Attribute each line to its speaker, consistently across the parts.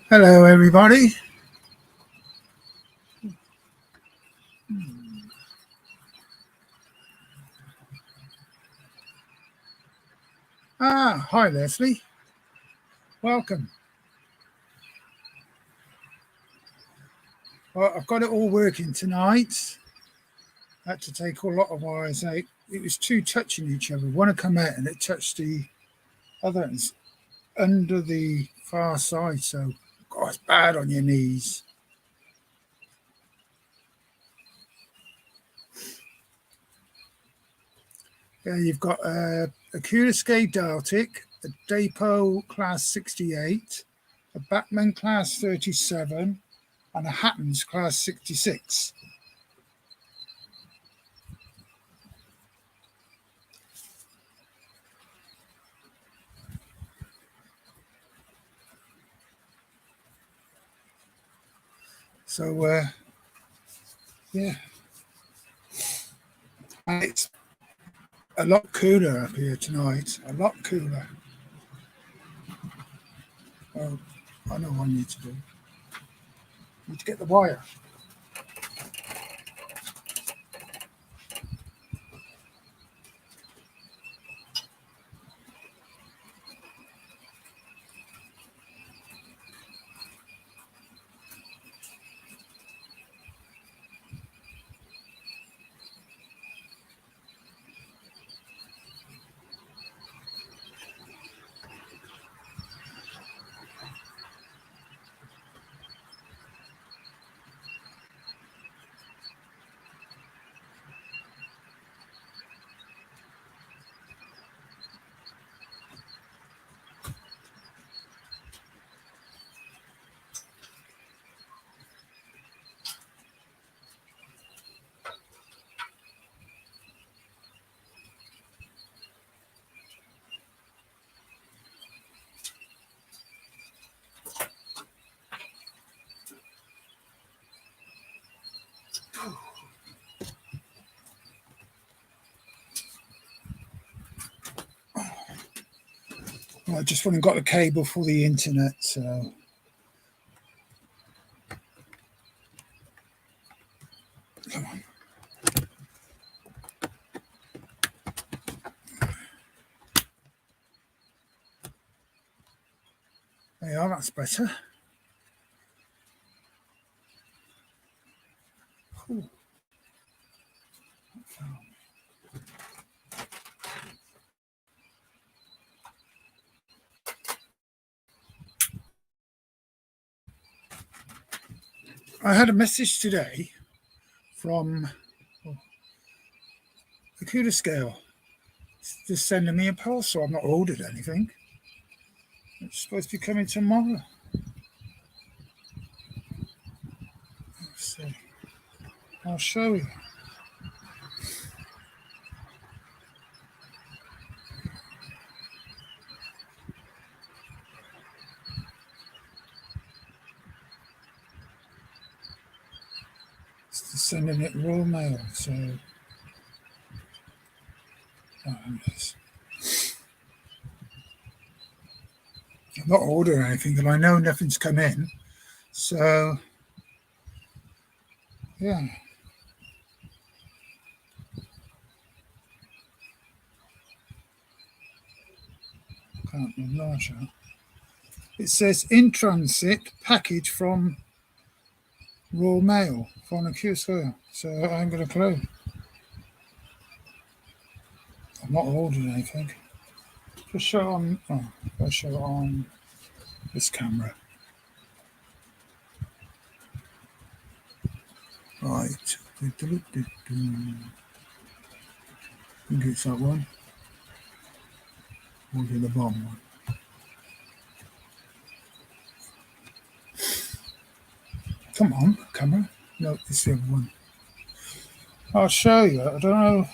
Speaker 1: Hello, everybody. Hi, Leslie. Welcome. Well, I've got it all working tonight. I had to take a lot of wires out. It was two touching each other. One had come out and it touched the other under the far side. So, God, it's bad on your knees. Yeah, you've got a Kuliske Daltic, a Depot Class 68, a Batman Class 37, and a Hattons Class 66. So, yeah. And it's a lot cooler up here tonight. A lot cooler. Oh, I know what I need to do. I need to get the wire. Well, I just went and got the cable for the internet, so. Come on. There you are, that's better. Ooh. I had a message today from the Cuda Scale. It's just sending me a parcel. I've not ordered anything. It's supposed to be coming tomorrow. Let's see. I'll show you. It's sending it raw mail, so. Oh, yes. I'm not ordering anything, and I know nothing's come in. So, yeah. Can't enlarge that. It says in transit package from raw mail from a QSO. So I ain't got a clue. I'm not ordering anything. Just show on. Oh, I'll show it on this camera. Right. I think it's that one. Or the bottom one. Come on, camera. No, it's the other one. I'll show you. I don't know.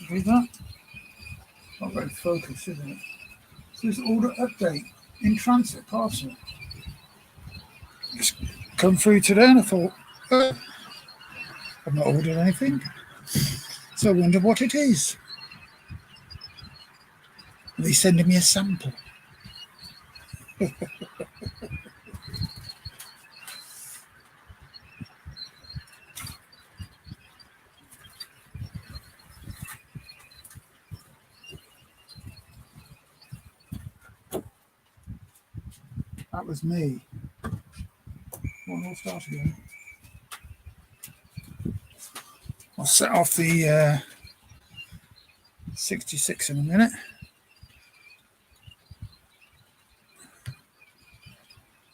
Speaker 1: Read that? Not very focused, is it? It says order update in transit parcel. It's come through today, and I thought, I've not ordered anything. So I wonder what it is. They sending me a sample. That was me. We'll start again. I'll set off the 66 in a minute.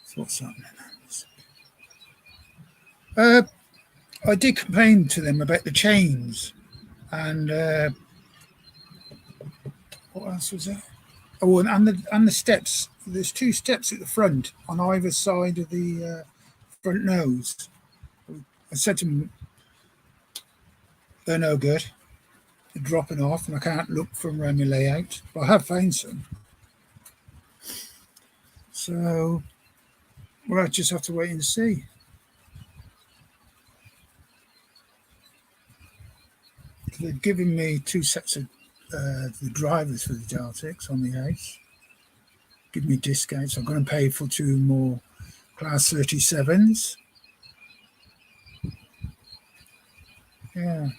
Speaker 1: So what's happening? I did complain to them about the chains and what else was there? Oh, and the steps. There's 2 steps at the front on either side of the front nose. I said to them, they're no good. They're dropping off, and I can't look from around my layout. But I have found some. So we'll just have to wait and see. They've given me 2 sets of the drivers for the Deltics on the house. Give me discounts. I'm going to pay for 2 more Class 37s. Yeah.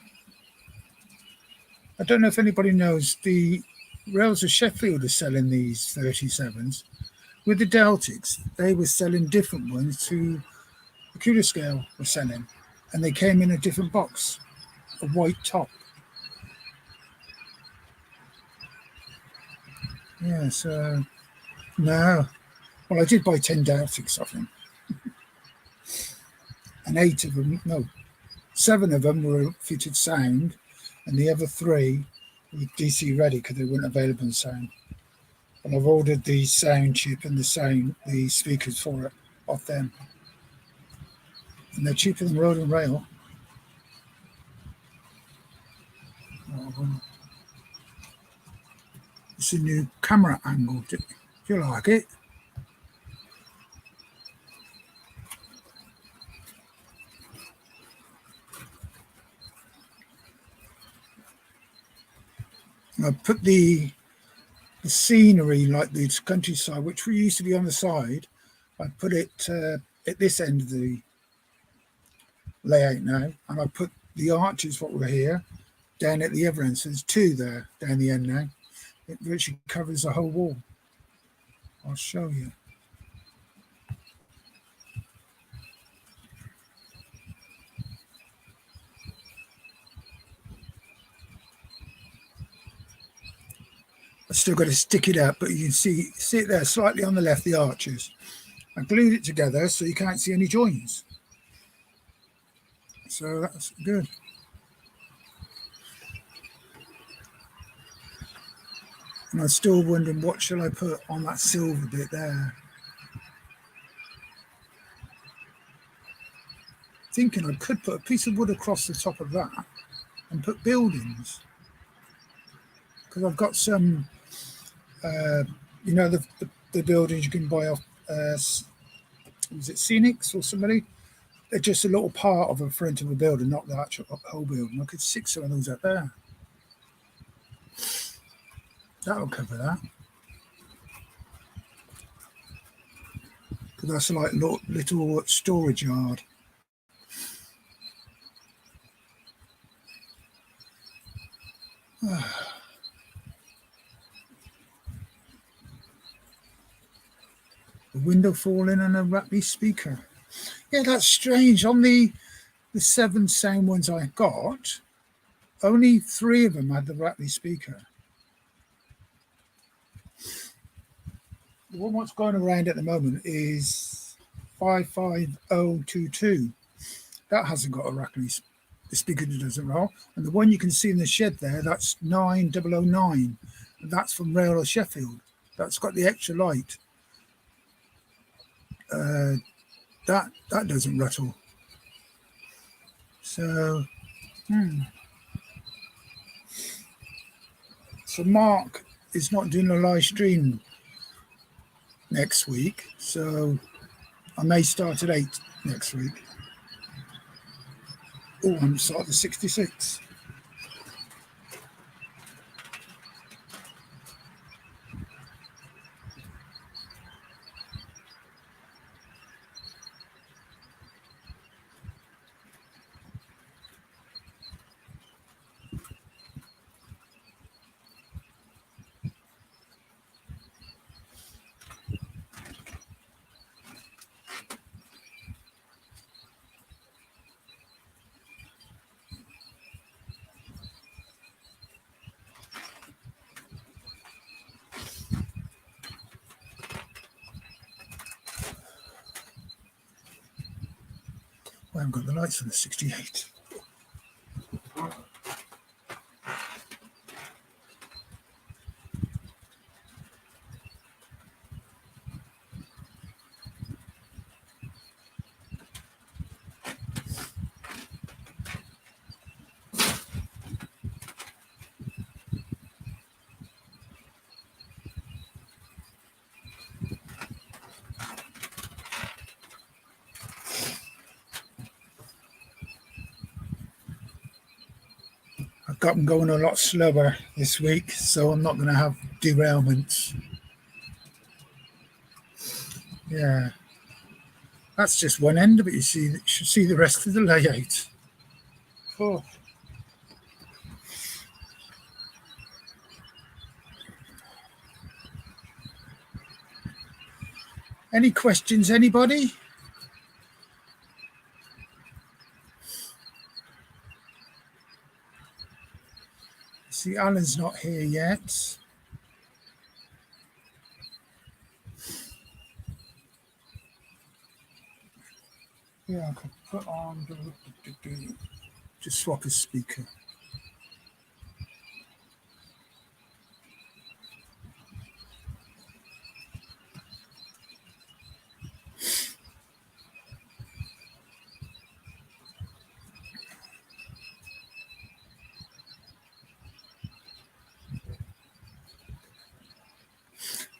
Speaker 1: I don't know if anybody knows, the Rails of Sheffield are selling these 37s. With the Deltics, they were selling different ones to the Cuda Scale were selling. And they came in a different box, a white top. Yeah, so no. Well, I did buy 10 Deltics off him. And 8 of them, no, 7 of them were fitted sound, and the other 3 were DC ready because they weren't available in sound. And I've ordered the sound chip and the speakers for it off them. And they're cheaper than Road and Rail. It's a new camera angle. Do you like it? I put the scenery, like the countryside, which we used to be on the side, I put it at this end of the layout now, and I put the arches, what were here, down at the other end. So there's 2 there down the end now. It virtually covers the whole wall. I'll show you. I've still got to stick it up, but you can see it there slightly on the left, the arches. I glued it together so you can't see any joins. So that's good. And I'm still wondering, what shall I put on that silver bit there? Thinking I could put a piece of wood across the top of that and put buildings. Because I've got some, you know, the buildings you can buy off, was it Scenics or somebody? They're just a little part of the front of a building, not the actual whole building. I could stick some of those up there. That'll cover that. Because that's like little storage yard. The window falling and a Ratley speaker. Yeah, that's strange. On the 7 sound ones I got, only 3 of them had the Ratley speaker. The one what's going around at the moment is 55022. That hasn't got a Ratley the speaker that doesn't roll. And the one you can see in the shed there, that's 9009. And that's from Rail of Sheffield. That's got the extra light. That doesn't rattle. So, so Mark is not doing a live stream next week, so I may start at 8 next week. Oh, I'm starting at 66. I haven't got the lights on the 68. I've got them going a lot slower this week, so I'm not going to have derailments. Yeah, that's just one end of it. You should see the rest of the layout. Oh. Any questions, anybody? See, Alan's not here yet. Yeah, I could put on just swap a speaker.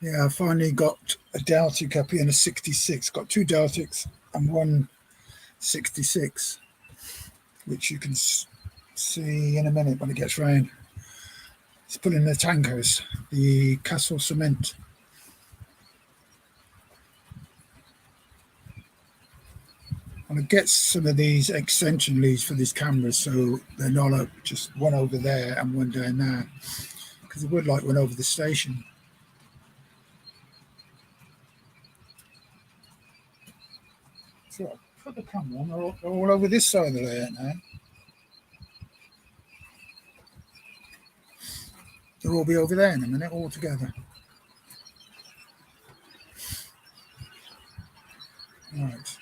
Speaker 1: Yeah, I finally got a Deltic up here in a 66. Got two Deltics and one 66, which you can see in a minute when it gets round. It's pulling the tankers, the Castle Cement. I'm going to get some of these extension leads for these cameras so they're not just one over there and one down there, because I would like one over the station. So I'll put the camera on, they're all over this side of the layout now. They'll all be over there in a minute, all together. Right.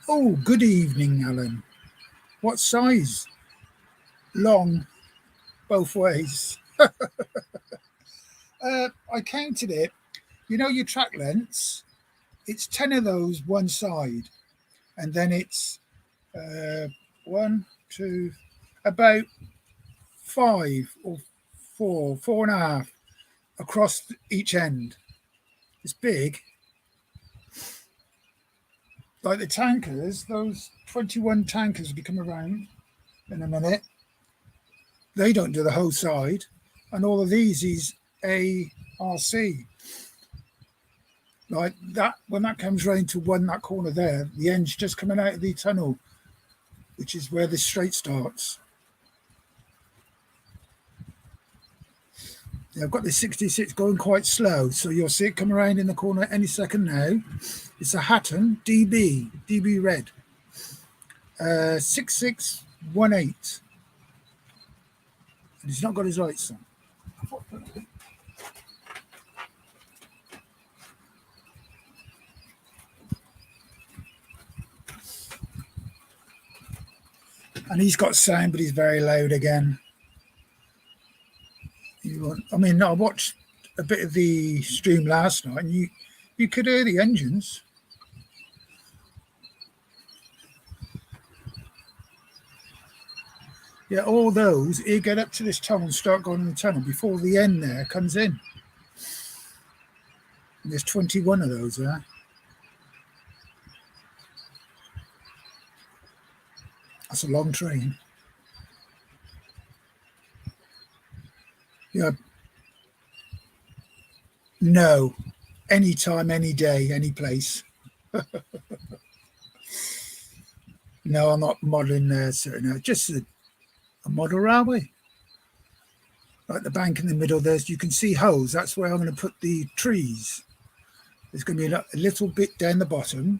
Speaker 1: Oh, good evening, Alan. What size? Long, both ways. I counted it. You know your track lengths? It's 10 of those one side. And then it's about 5 or 4.5 across each end. It's big. Like the tankers, those 21 tankers will be coming around in a minute. They don't do the whole side. And all of these is ARC. Like that, when that comes round to that corner there, the end's just coming out of the tunnel, which is where the straight starts. Yeah, I've got the 66 going quite slow, so you'll see it come around in the corner any second now. It's a Hatton DB red, 6618, and he's not got his lights on. And he's got sound, but he's very loud again. I watched a bit of the stream last night, and you could hear the engines. Yeah, all those, you get up to this tunnel and start going in the tunnel before the end there comes in. And there's 21 of those there. That's a long train. Yeah. No. Anytime, any day, any place. No, I'm not modelling there, certain. Just a model railway. Like the bank in the middle, you can see holes. That's where I'm going to put the trees. There's going to be a little bit down the bottom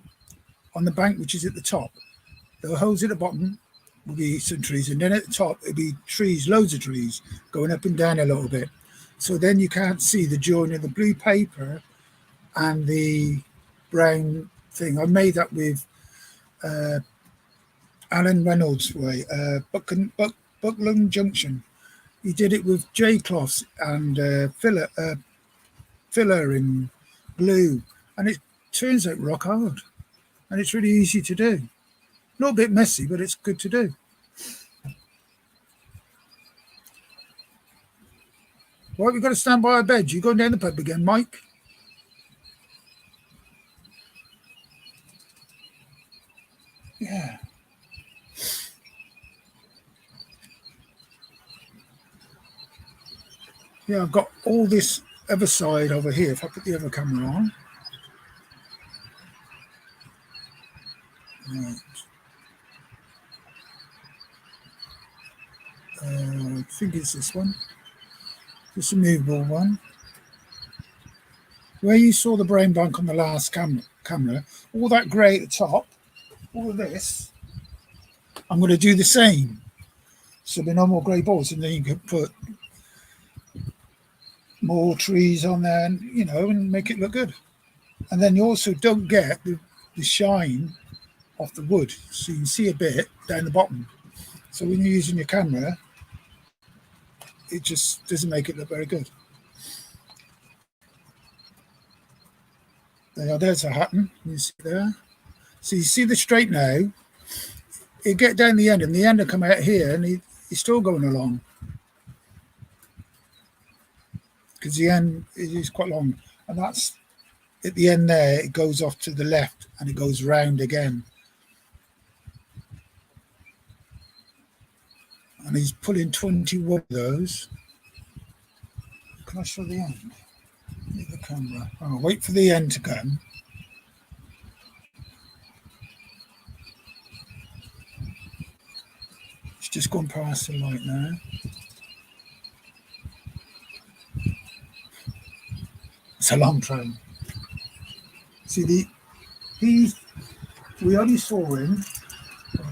Speaker 1: on the bank, which is at the top. The holes at the bottom will be some trees, and then at the top it'll be trees, loads of trees going up and down a little bit. So then you can't see the join of the blue paper and the brown thing. I made that with Alan Reynolds way, Buckland Junction. He did it with J-cloths and filler in glue, and it turns out rock hard, and it's really easy to do. A little bit messy, but it's good to do. Right, we've got to stand by our beds. You going down the pub again, Mike? Yeah. Yeah, I've got all this other side over here. If I put the other camera on. Right. I think it's this one. This movable one. Where you saw the brain bank on the last camera, all that grey at the top, all of this, I'm going to do the same. So there are no more grey balls, and then you can put more trees on there, and, you know, and make it look good. And then you also don't get the shine off the wood, so you can see a bit down the bottom. So when you're using your camera, it just doesn't make it look very good. There's a happen. You see there. So you see the straight now. You get down the end, and the end will come out here, and he's still going along because the end is quite long, and that's at the end there. It goes off to the left, and it goes round again, and he's pulling 21 of those. Can I show the end? Leave the camera. Oh, wait for the end to come. It's just gone past the light now. It's a long train. See, we only saw him.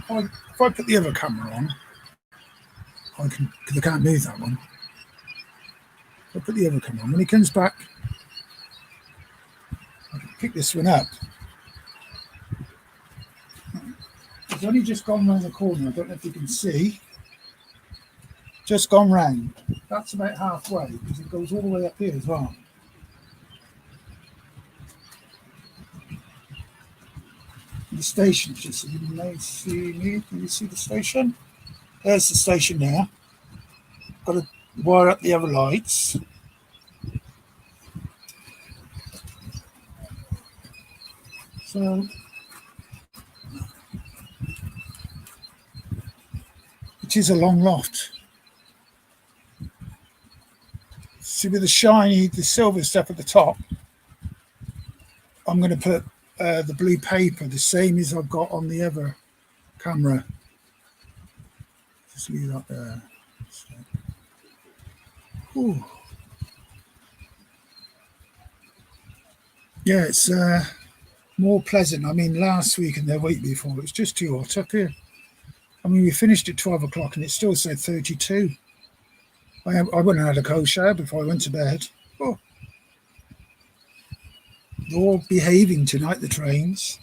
Speaker 1: If I put the other camera on, because I can't move that one. If I put the other camera on, when he comes back, I can pick this one up. It's only just gone round the corner. I don't know if you can see. Just gone round. That's about halfway, because it goes all the way up here as well. The station, just so you may see me. Can you see the station? There's the station there. Got to wire up the other lights. So it is a long loft. See, with the shiny, the silver stuff at the top, I'm going to put the blue paper, the same as I've got on the other camera. Just leave that there. So, yeah, it's more pleasant. I mean, last week and the week before, it was just too hot up here. I mean, we finished at 12 o'clock and it still said 32. I went and had a cold shower before I went to bed. Oh. They're all behaving tonight, the trains.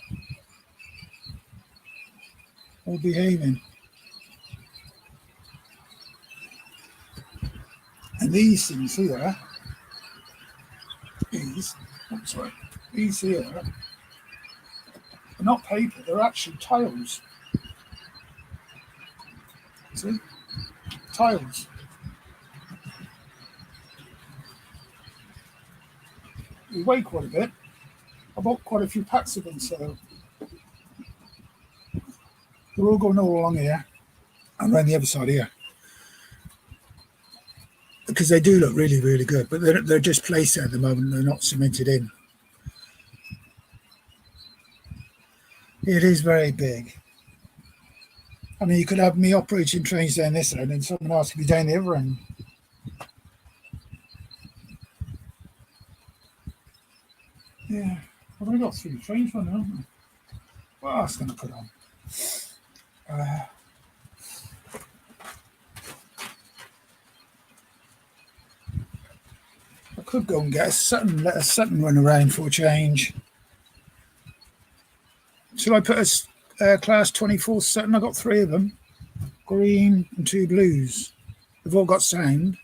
Speaker 1: All behaving. And these things here, these here, are not paper, they're actually tiles. See? Tiles. We weigh quite a bit. I bought quite a few packs of them, so they're all going all along here and around the other side here. Because they do look really, really good, but they're just placed there at the moment. They're not cemented in. It is very big. I mean, you could have me operating trains down this end and someone else could be down the other end. Yeah, I've only got 3 trains running, haven't I? What else can I put on? I could go and get a Sutton, let a Sutton run around for a change. Shall I put class 24 Sutton. I got 3 of them, green and 2 blues. They've all got sound.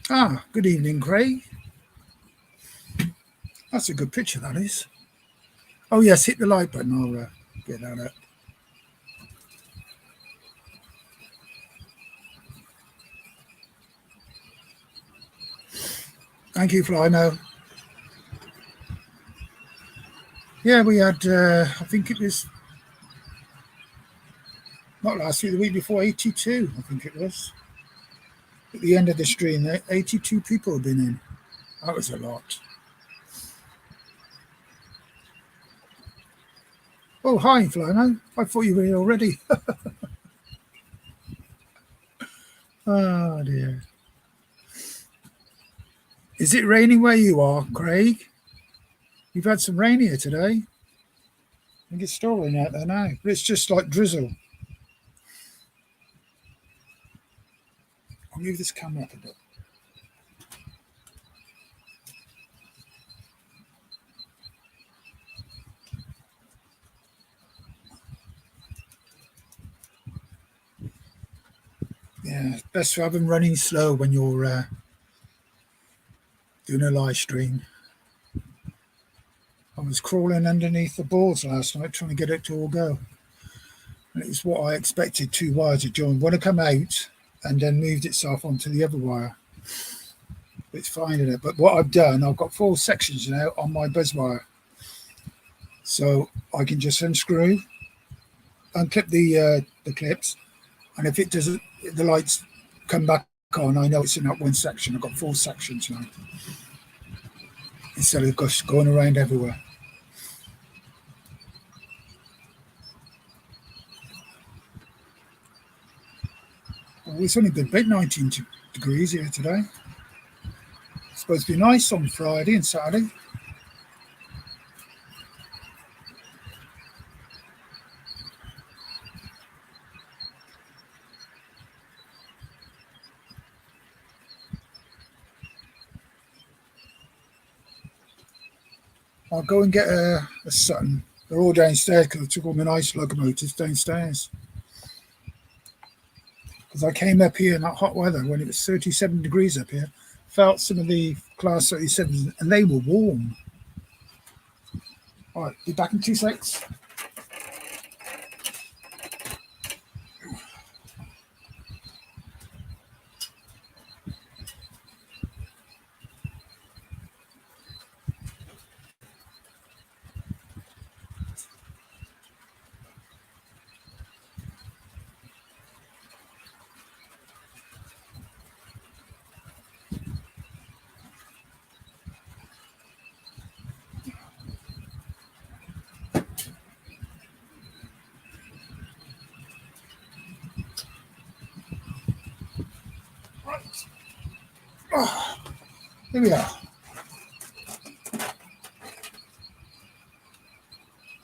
Speaker 1: Ah, good evening, Craig. That's a good picture, that is. Oh, yes, hit the like button. I'll get that up. Thank you, Flymo. Yeah, we had, I think it was not last week, the week before, 82, I think it was. At the end of the stream, 82 people have been in. That was a lot. Oh, hi, Flymo. I thought you were here already. Oh, dear. Is it raining where you are, Craig? You've had some rain here today. I think it's still raining out there now, but it's just like drizzle. I'll move this camera up a bit. Yeah, it's best to have them running slow when you're doing a live stream. I was crawling underneath the boards last night trying to get it to all go. And it's what I expected, 2 wires to join. One to come out and then moved itself onto the other wire. It's finding it. But what I've done, I've got 4 sections now on my buzz wire. So I can just unscrew, unclip the clips, and if it doesn't, the lights come back on, I know it's in that one section. I've got 4 sections now, instead of just going around everywhere. Well, it's only been about 19 degrees here today. It's supposed to be nice on Friday and Saturday. I'll go and get a Sutton. They're all downstairs because I took all my nice locomotives downstairs. Because I came up here in that hot weather when it was 37 degrees up here, felt some of the class 37s, and they were warm. All right, be back in 2 seconds. Oh, here we are.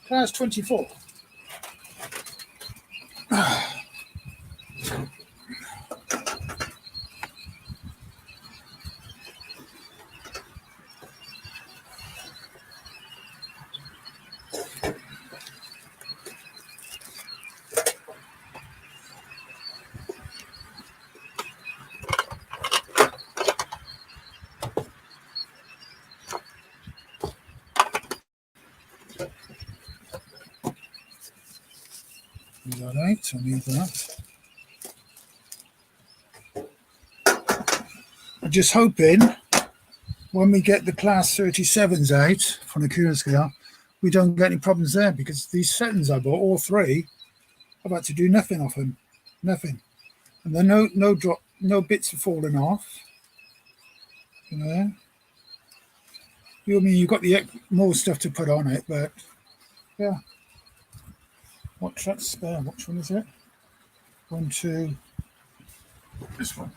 Speaker 1: Class 24. All right, I need that. I'm just hoping when we get the class 37s out from the Cooler scale, we don't get any problems there, because these settings I bought, all 3, I've had to do nothing off them, nothing, and then no bits are falling off. You know, I mean, you've got the more stuff to put on it, but yeah. What track's spare? Which one is it? 1, 2. This one.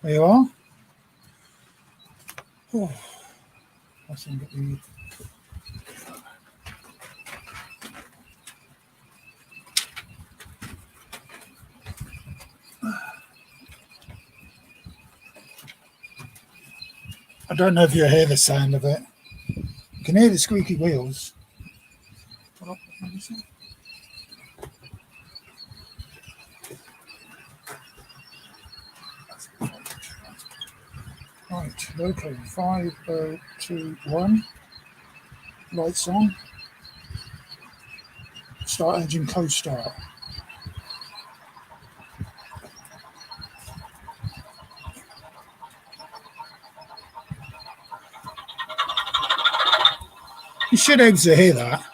Speaker 1: There you are. Oh, I think get the. I don't know if you hear the sound of it. You can hear the squeaky wheels. Right, okay, 5021. Lights on. Start engine code start. You should be able to hear that.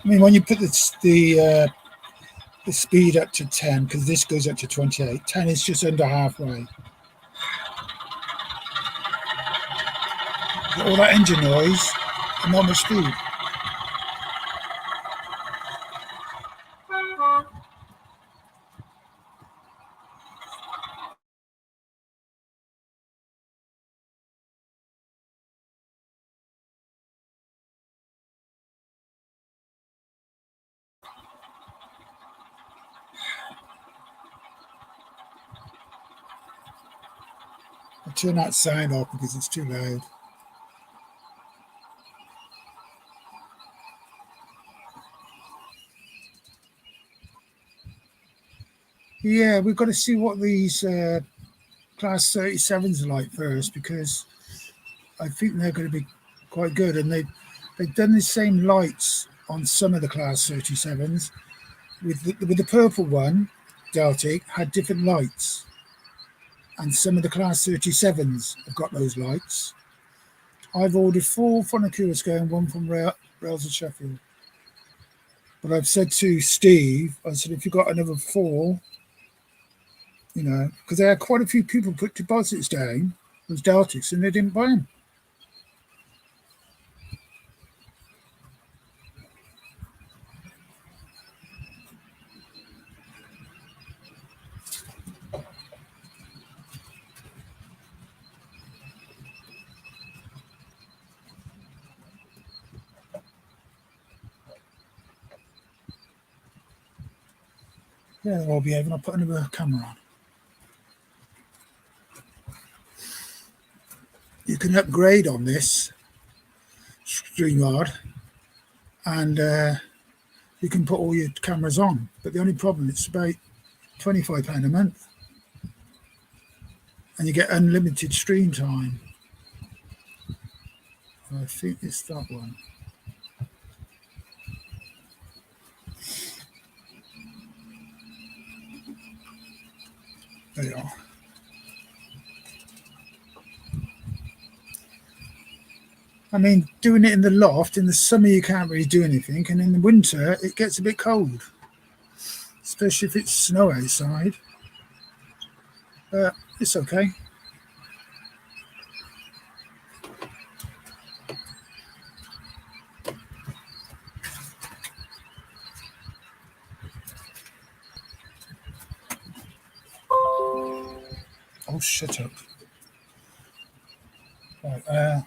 Speaker 1: I mean, when you put the speed up to 10, because this goes up to 28, 10 is just under halfway. All that engine noise and not much speed. I'll turn that sound off because it's too loud. Yeah, we've got to see what these Class 37s are like first, because I think they're going to be quite good. And they've done the same lights on some of the Class 37s. With the purple one, Deltic, had different lights. And some of the Class 37s have got those lights. I've ordered 4 from Kursko and 1 from Rails of Sheffield. But I've said to Steve, I said, if you've got another 4, you know, because there are quite a few people put deposits down, those Deltics, and they didn't buy them. Yeah, they'll all be able to put another camera on. You can upgrade on this StreamYard, and you can put all your cameras on. But the only problem, it's about £25 a month, and you get unlimited stream time. I think it's that one. There you are. I mean, doing it in the loft, in the summer you can't really do anything, and in the winter it gets a bit cold, especially if it's snow outside. But it's okay. Oh, shut up. Right,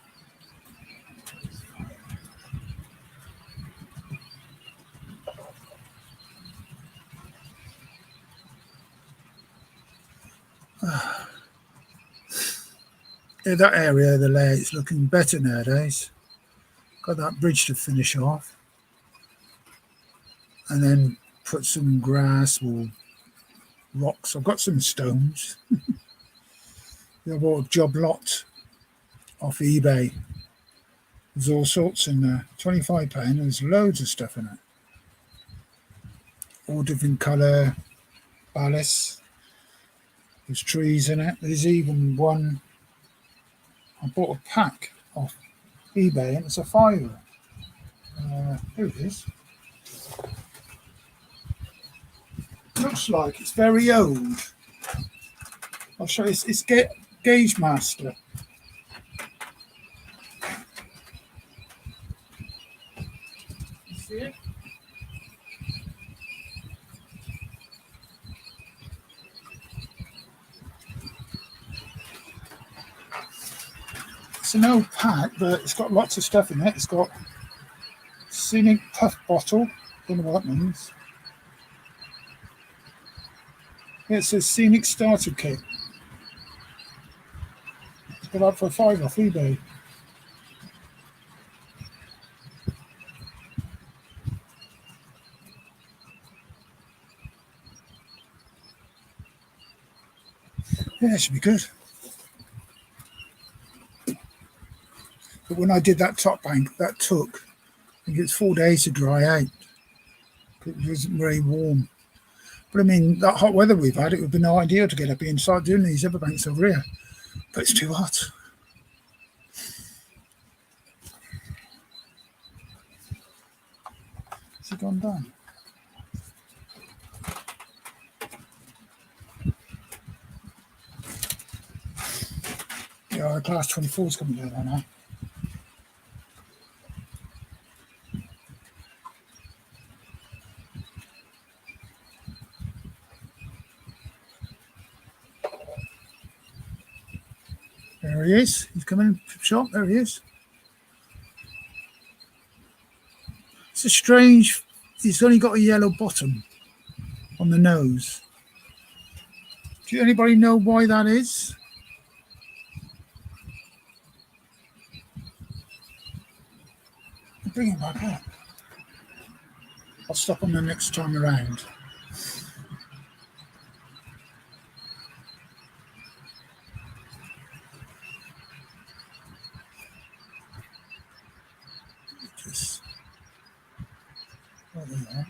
Speaker 1: yeah, that area of the layout's looking better nowadays. Got that bridge to finish off, and then put some grass or rocks. I've got some stones. I bought a job lot off eBay. There's all sorts in there. £25. There's loads of stuff in it. All different colour ballast. There's trees in it. There's even one. I bought a pack off eBay and it's a £5. Here it is. Looks like it's very old. I'll show you. It's Gauge Master. You see it? It's an old pack, but it's got lots of stuff in it. It's got Scenic Puff Bottle. Don't know what that means. Yeah, it says Scenic Starter Kit. It's got that for £5 off eBay. Yeah, it should be good. But when I did that top bank, that took, I think it was 4 days to dry out. It wasn't very warm. But I mean, that hot weather we've had, it would be no idea to get up here and start doing these other banks over here. But it's too hot. Has it gone down? Yeah, our class 24 is coming down now. There he is. He's coming shop. There he is. It's a strange. He's only got a yellow bottom on the nose. Do anybody know why that is? I'll bring him back up. I'll stop him the next time around. Just, there they are.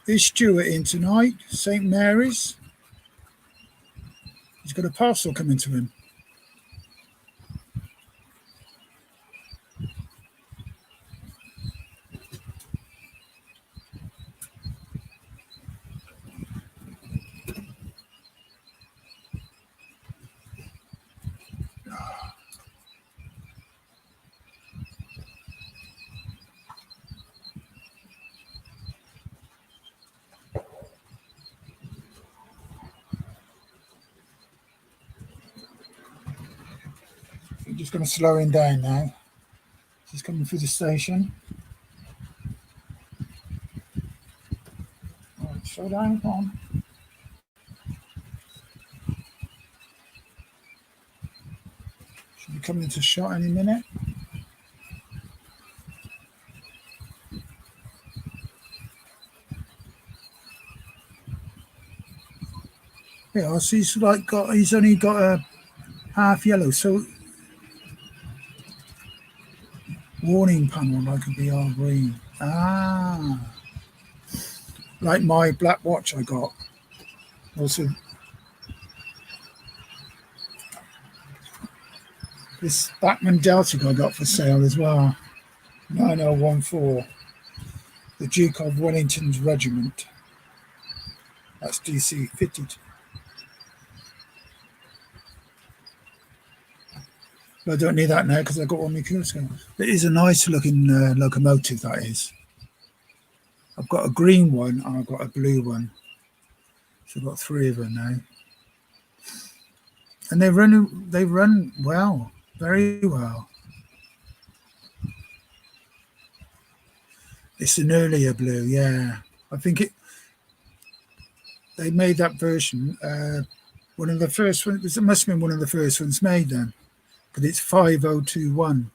Speaker 1: Is Stuart in tonight? St. Mary's. He's got a parcel coming to him. I'm just going to slow him down now. He's coming through the station. All right, slow down, come on. Should be coming into shot any minute. Yeah, so he's only got a half yellow, so warning panel like a BR green. Ah, like my black watch I got. Also, this Bachmann Delta I got for sale as well. 9014, the Duke of Wellington's Regiment. That's DC fitted. But I don't need that now because I've got all my Kursko. It is a nice looking locomotive, that is. I've got a green one and I've got a blue one. So I've got 3 of them now. And they run well, very well. It's an earlier blue, yeah. I think they made that version. One of the first ones, it must have been one of the first ones made then, because it's 5021.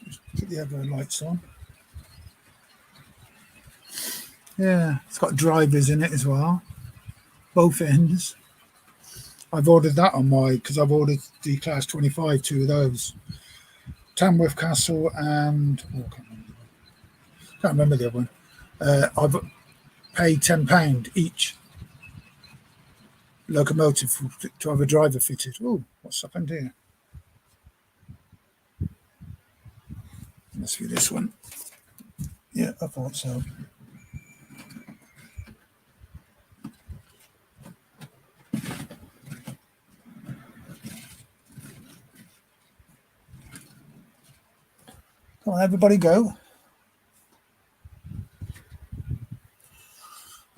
Speaker 1: Just put the other lights on. Yeah, it's got drivers in it as well, both ends. I've ordered that on because I've ordered the Class 25, 2 of those. Tamworth Castle and can't remember the other one. I've paid £10 each locomotive to have a driver fitted. Oh, what's happened here? Must be this one. Yeah, I thought so. Come on, everybody go.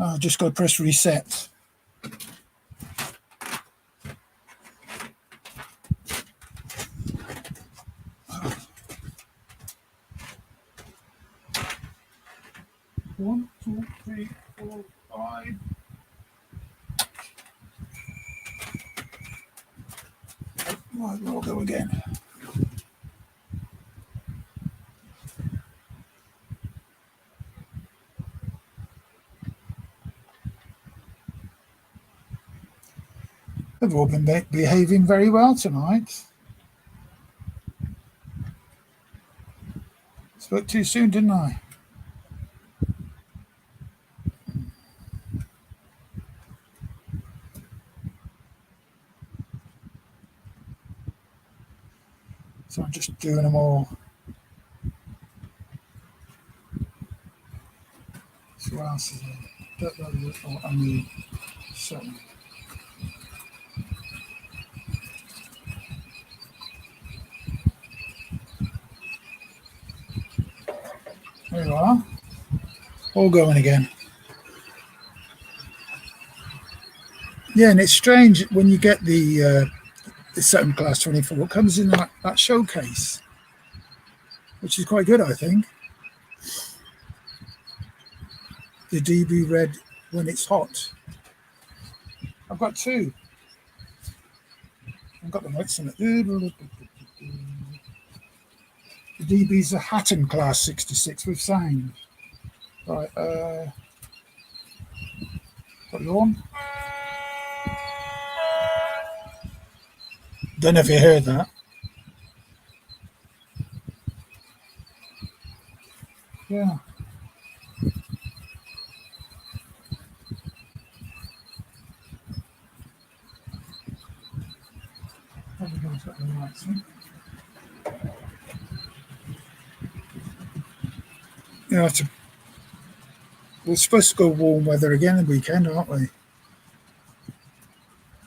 Speaker 1: I've just got to press reset. 1, 2, 3, 4, 5. Right, we'll go again. They've all been behaving very well tonight. Spoke too soon, didn't I? So I'm just doing them all. So what else is there? Oh, I need 7. There you are. All going again. Yeah, and it's strange when you get the Saturn Class 24. It comes in that showcase, which is quite good, I think. The DB red when it's hot. I've got 2. I've got the lights in it. The DB's a Hatton Class 66 with sound. Right, got you on. Don't know if you heard that. Yeah. Probably going to put the lights in. Yeah, we're supposed to go warm weather again the weekend, aren't we?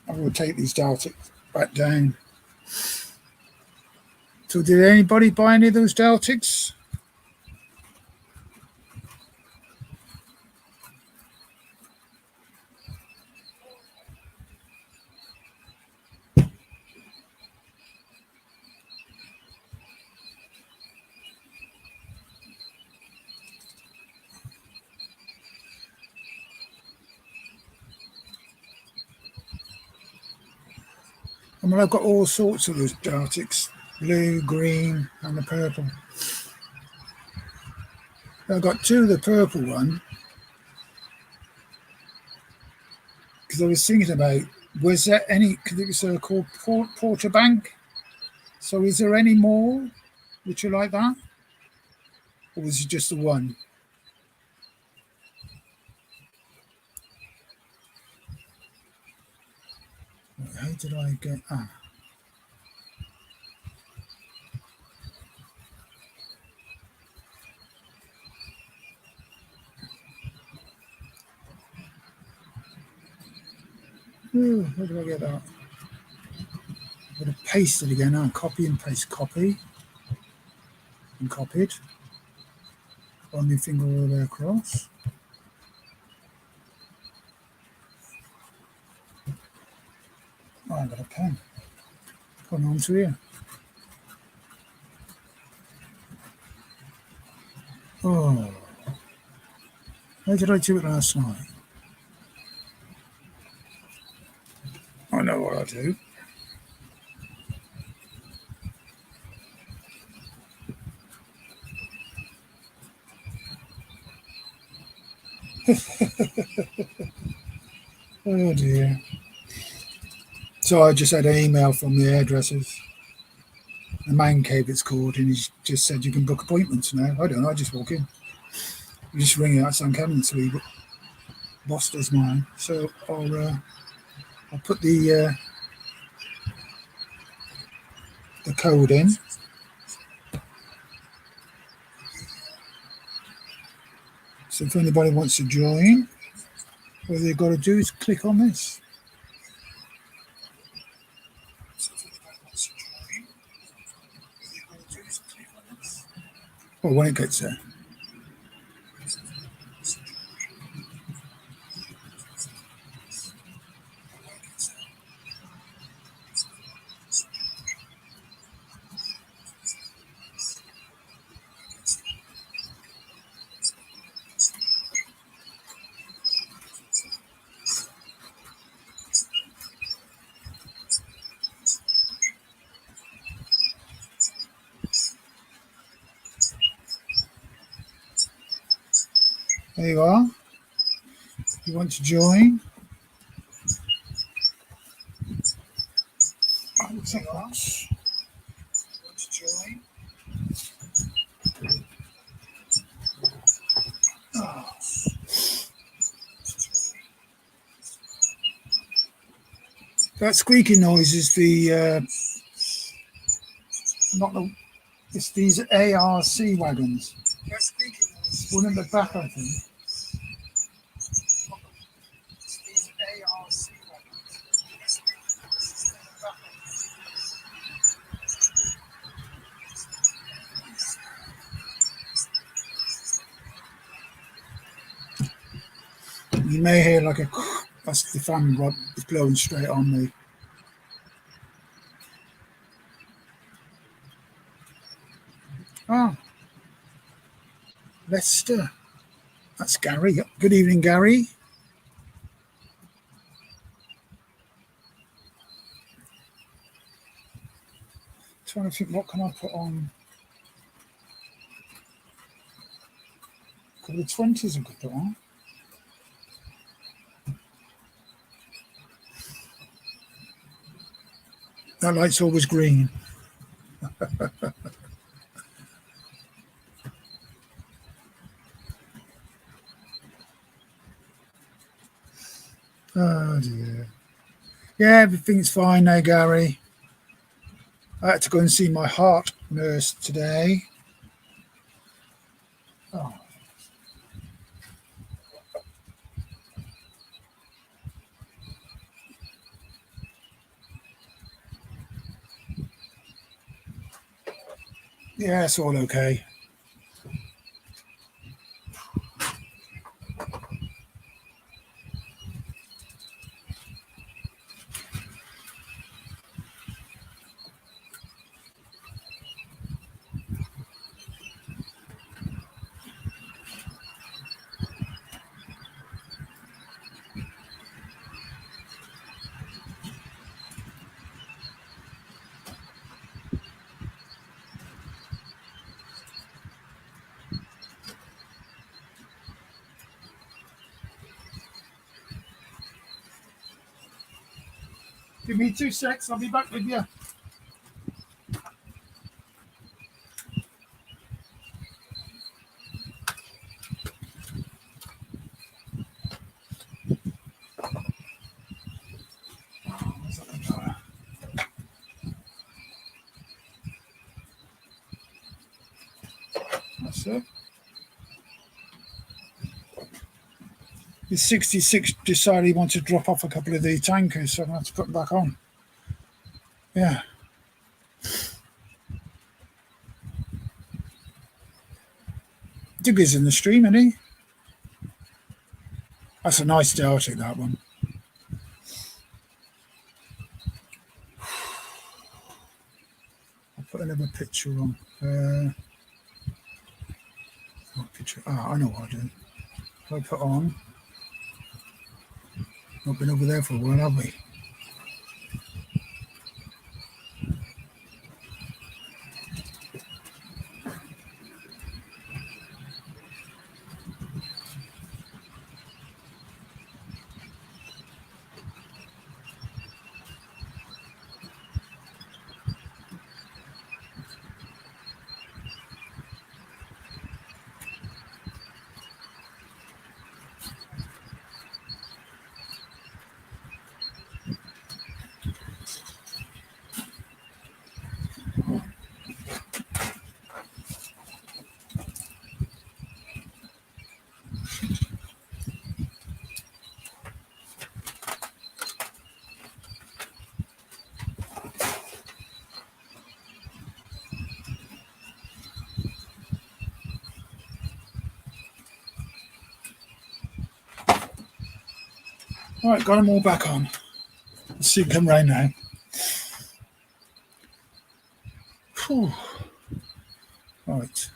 Speaker 1: I will take these Daltics back down. So did anybody buy any of those Daltics? I mean, I've got all sorts of those Daltics. Blue, green, and the purple. I've got 2 of the purple one. Because I was thinking about, was there any, because it was called Porter Bank. So is there any more which are like that? Or was it just the one? How did I get, Ooh, where did I get that? I'm going to paste it again now. Copy and paste. Copy. And copied. Run my finger all the way across. Oh, I've got a pen. Put it onto here. Oh. How did I do it last night? I know what I do. Oh dear. So I just had an email from the hairdressers. The man cave it's called, and he just said you can book appointments now. I don't know, I just walk in. You just ring it out some cabinet, so he boss does mine. So I'll put the code in. So if anybody wants to join, all they've got to do is click on this. Well, when it gets there. There you are. If you want to join. Looks like that. Want to join? Oh. That squeaking noise is the not the. It's these ARC wagons. That squeaking noise. One in the back, I think. It's these ARC wagons. You may hear like a. That's the fan rod is blowing straight on me. Ah, Leicester. That's Gary. Good evening, Gary. Trying to think, what can I put on? A couple of 20s I could put on. That light's always green. Oh dear. Yeah, everything's fine now, Gary. I had to go and see my heart nurse today. Oh. Yeah, it's all okay. Give me 2 secs, I'll be back with you. That's it. The 66 decided he wanted to drop off a couple of the tankers, so I'm going to have to put them back on. Yeah. Digger's in the stream, isn't he? That's a nice Deltic, that one. I'll put another picture on. What picture? I know what I do. I'll put on. Not been over there for a while, have we? All right, got them all back on. Let's see it come right now. Whew. Right.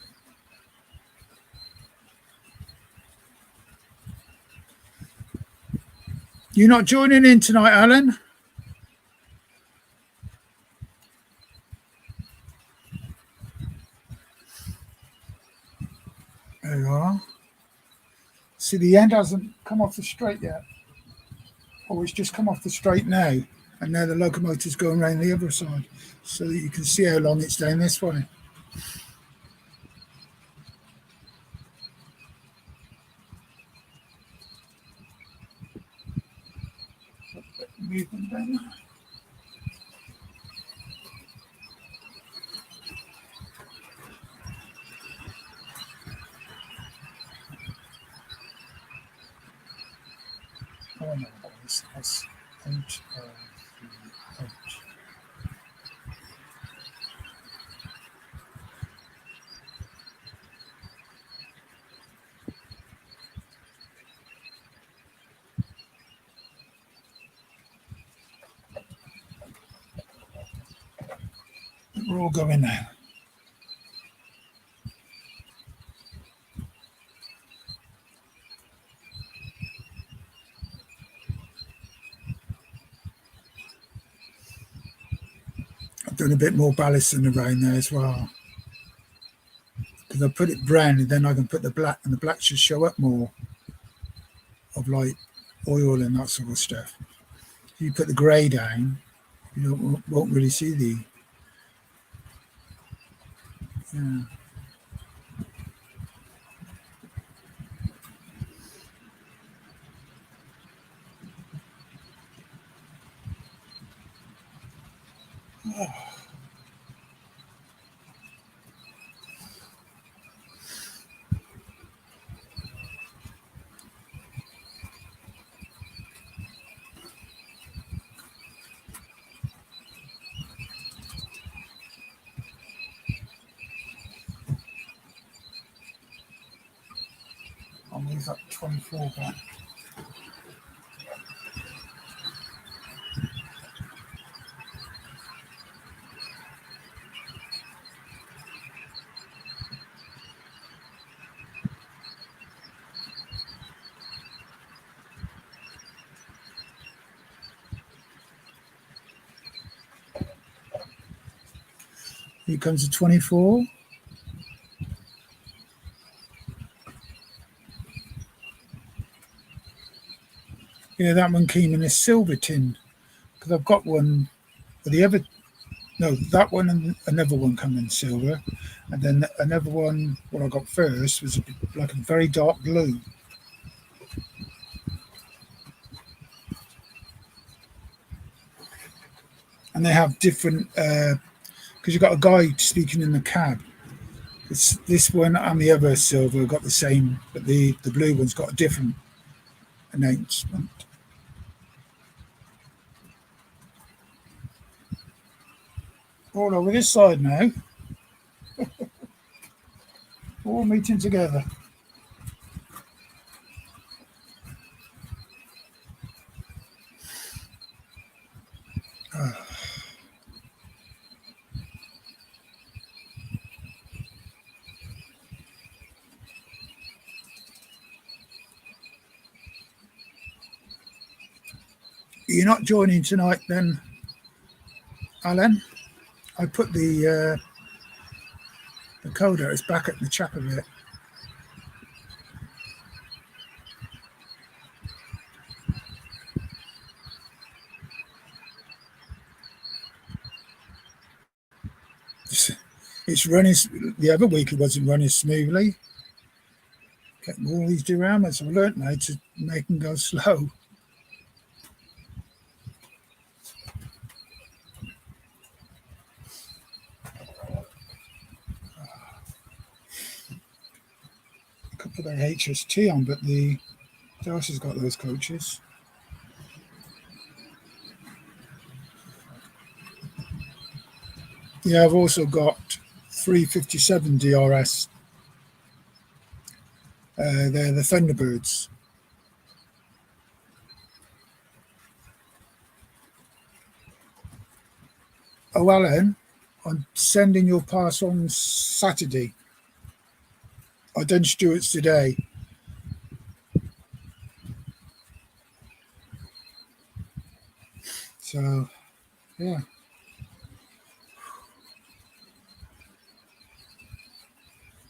Speaker 1: You not joining in tonight, Alan? There you are. See, the end hasn't come off the straight yet. Oh, it's just come off the straight now. And now the locomotive's going around the other side. So that you can see how long it's down this way. Move them down. Oh no, that's H. We're all going now. I've done a bit more ballasting around there as well. Because I put it brown and then I can put the black, and the black should show up more of like oil and that sort of stuff. If you put the grey down, you won't really see the. Yeah. Oh. I'll move that 24 back. Here comes the 24. Yeah, that one came in a silver tin because I've got one. The other, no, that one and another one come in silver, and then another one. What I got first was like a very dark blue. And they have different because you've got a guy speaking in the cab. This one and the other silver got the same, but the blue one's got a different announcement. All over this side now. All meeting together. You're not joining tonight then, Alan? I put the coder. It's back at the chap a bit. It's running. The other week it wasn't running smoothly. Getting all these derailments. I've learnt now to make them go slow. I could put that HST on, but the Darcy's got those coaches. Yeah, I've also got 357 DRS. They're the Thunderbirds. Oh, Alan, I'm sending your pass on Saturday. I've done Stuart's today. So, yeah.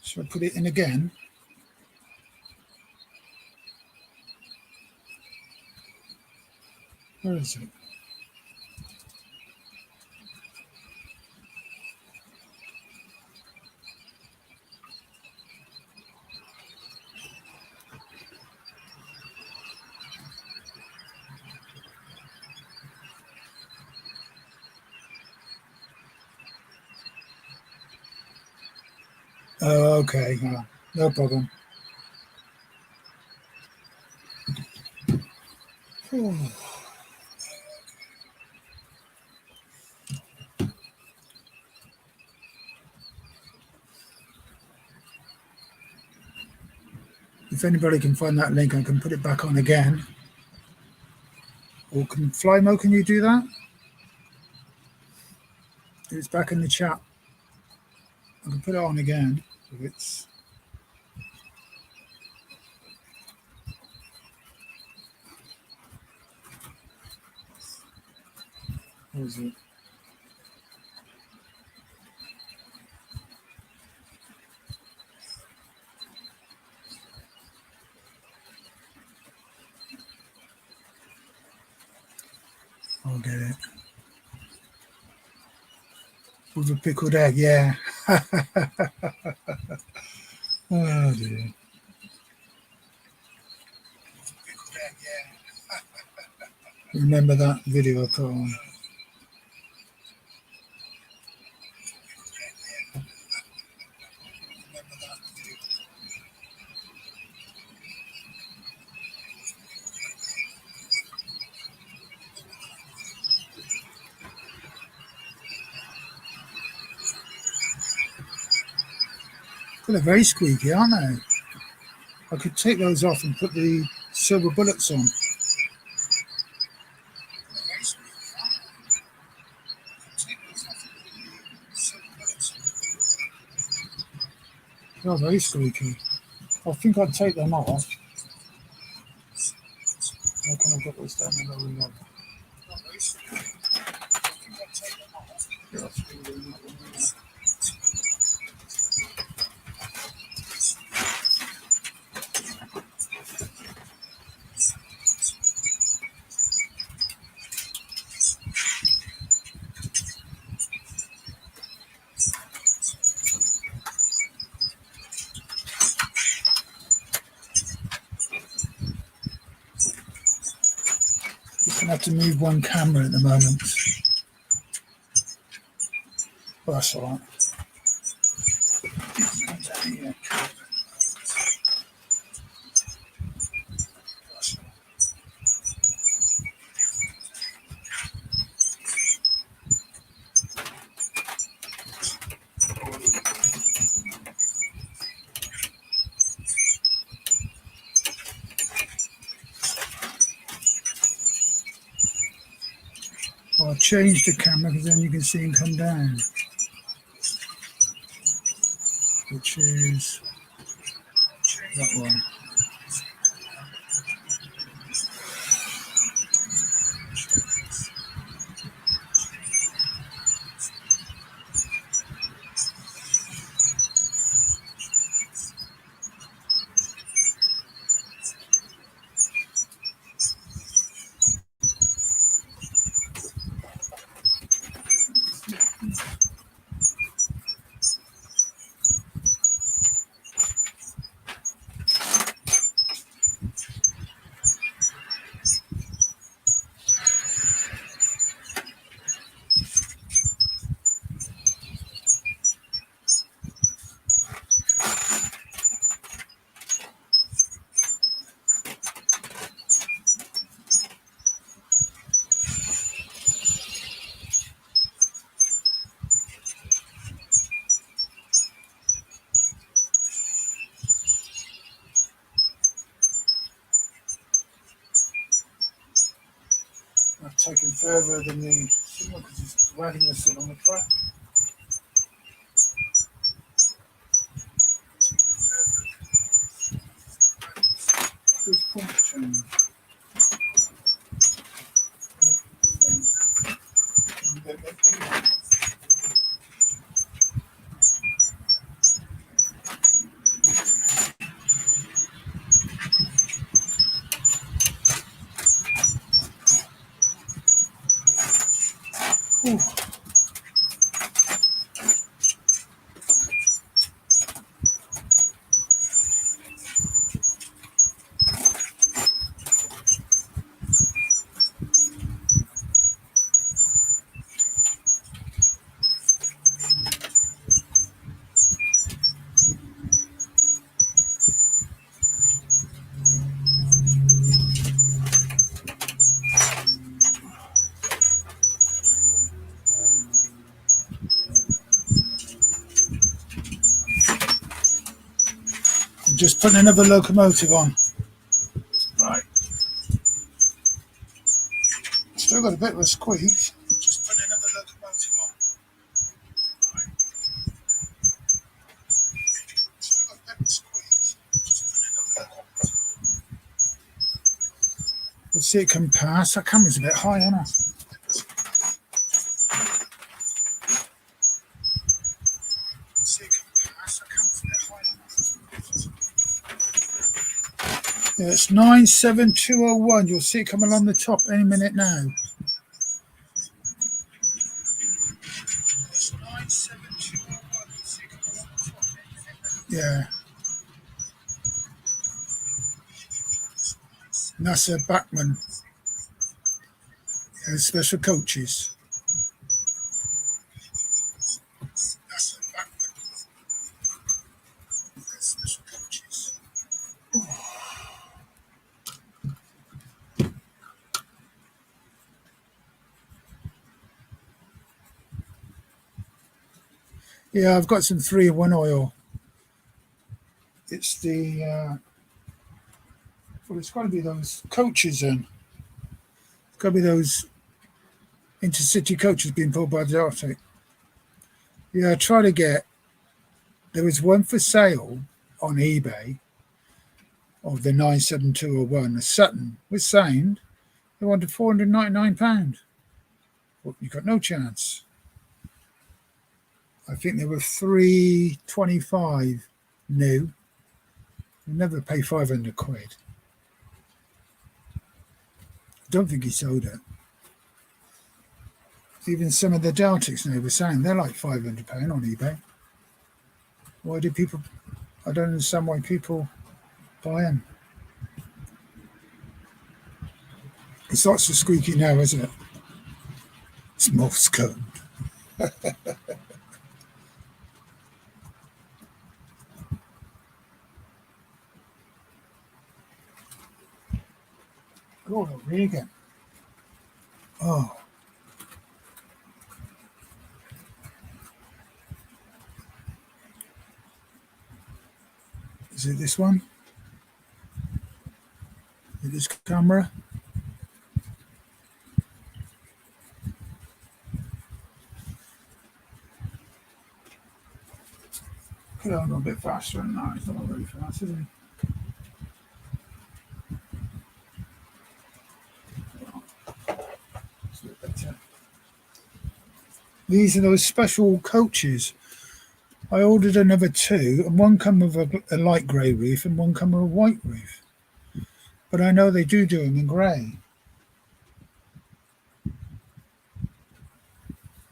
Speaker 1: Should I put it in again? Where is it? Oh, okay. No problem. If anybody can find that link, I can put it back on again. Or can Flymo, can you do that? It's back in the chat. I can put it on again if it's. Where is it? I'll get it. With a pickled egg, yeah. Oh dear. Remember that video I put on? Well, they're very squeaky, aren't they? I could take those off and put the silver bullets on. They're very squeaky. I think I'd take them off. How can I get this down the lower level? Just gonna have to move one camera at the moment. Well, that's all right. I'll change the camera because then you can see him come down, which is that one. I've taken further than the signal because it's wagging us on the track. Good point change. Just putting another locomotive on. Right. Still got a bit of a squeak. Just putting another locomotive on. Right. Still got a bit of a squeak. Just putting another locomotive on. Let's see it come past. That camera's a bit high, isn't it? Yeah, it's 97201. You'll see it coming along the top any minute now. It's 97201. Yeah. NASA Backman. Yeah, special coaches. NASA Backman. Yeah, special coaches. Yeah, I've got some 3-in-1 oil. It's the, well, it's got to be those coaches then. It's got to be those intercity coaches being pulled by the Arctic. Yeah, I try to get, there was one for sale on eBay of the 97201, a Sutton with sound. They wanted £499. Well, you got no chance. I think they were £325 new. You never pay 500 quid. I don't think he sold it. Even some of the Deltics now were saying they're like £500 on eBay. Why do people? I don't understand why people buy them. It's lots of squeaky now, isn't it? It's Morse code. God, Reagan. Oh. Is it this one? Is it this camera? Could have gone a bit faster than that. It's not very fast, is it? It's a bit better. These are those special coaches. I ordered another 2, and one come with a light grey roof and one come with a white roof. But I know they do them in grey.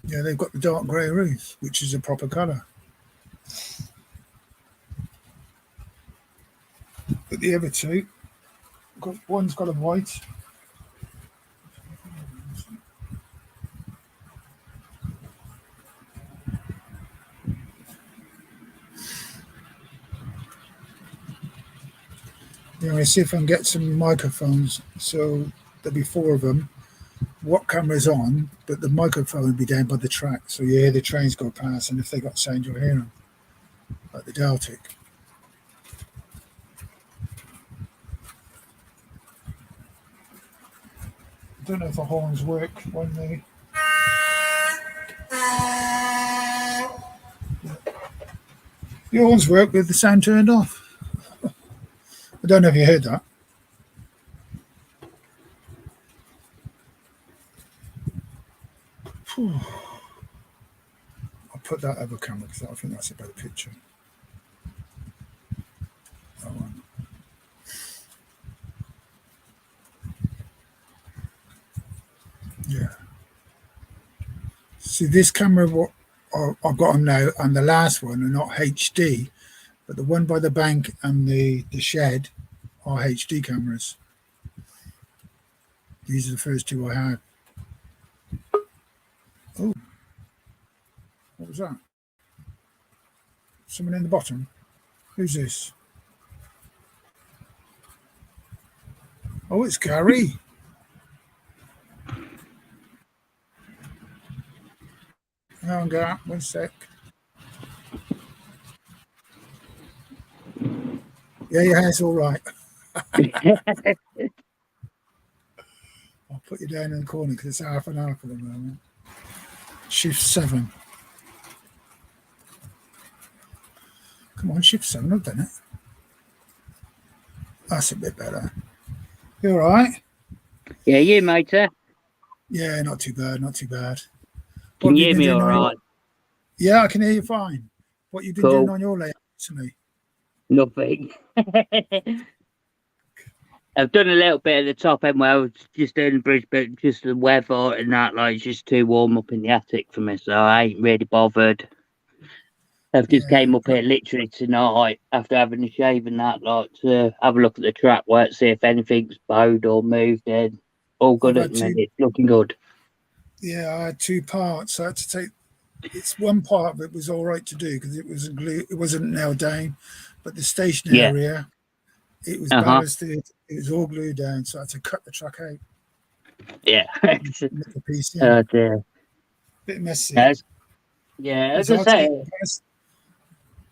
Speaker 1: Yeah, they've got the dark grey roof, which is a proper colour. But the other 2, one's got a white. Anyway, see if I can get some microphones. So there'll be 4 of them. What camera's on, but the microphone will be down by the track, so you hear the trains go past, and if they got sound, you'll hear them, like the Deltic. I don't know if the horns work when they. The horns work with the sound turned off. I don't know if you heard that. Whew. I'll put that other camera because I think that's a better picture. That one. Yeah. See, this camera, what I've got on now, and the last one are not HD, but the one by the bank and the shed are HD cameras. These are the first 2 I had. Oh, what was that? Someone in the bottom? Who's this? Oh, it's Gary. Hang on, Gary, 1 sec. Yeah, your hair's all right. I'll put you down in the corner because it's half an hour for the moment. Shift 7. Come on, shift 7. I've done it. That's a bit better. You all right?
Speaker 2: Yeah, you, matey.
Speaker 1: Yeah, not too bad. Not too bad.
Speaker 2: Can you hear me all right?
Speaker 1: Yeah, I can hear you fine. What you been doing on your layout recently?
Speaker 2: Nothing. I've done a little bit at the top end where I was just doing the bridge, but just the weather and that, like, it's just too warm up in the attic for me, so I ain't really bothered. I've just came up here literally tonight after having a shave and that, like, to have a look at the track work, see if anything's bowed or moved in. All good at the minute, looking good.
Speaker 1: Yeah, I had 2 parts. I had to take. It's one part of it was all right to do because it wasn't nailed down, but the station area, it was ballasted. It was all glued down, so I had to cut the truck out.
Speaker 2: Yeah.
Speaker 1: Make a piece in.
Speaker 2: Oh dear.
Speaker 1: Bit messy.
Speaker 2: Yeah, as I say.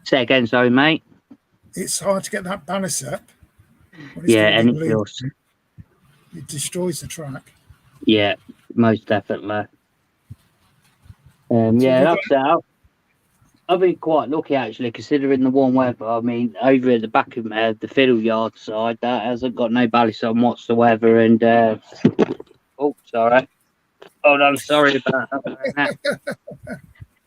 Speaker 2: Say again, sorry, mate.
Speaker 1: It's hard to get that ballast up.
Speaker 2: Yeah, and it feels.
Speaker 1: It destroys the track.
Speaker 2: Yeah, most definitely. Yeah, that's out. I've been quite lucky actually, considering the warm weather. I mean, over at the back of the fiddle yard side, that hasn't got no ballast on whatsoever. And oh, sorry. Hold on, sorry about that.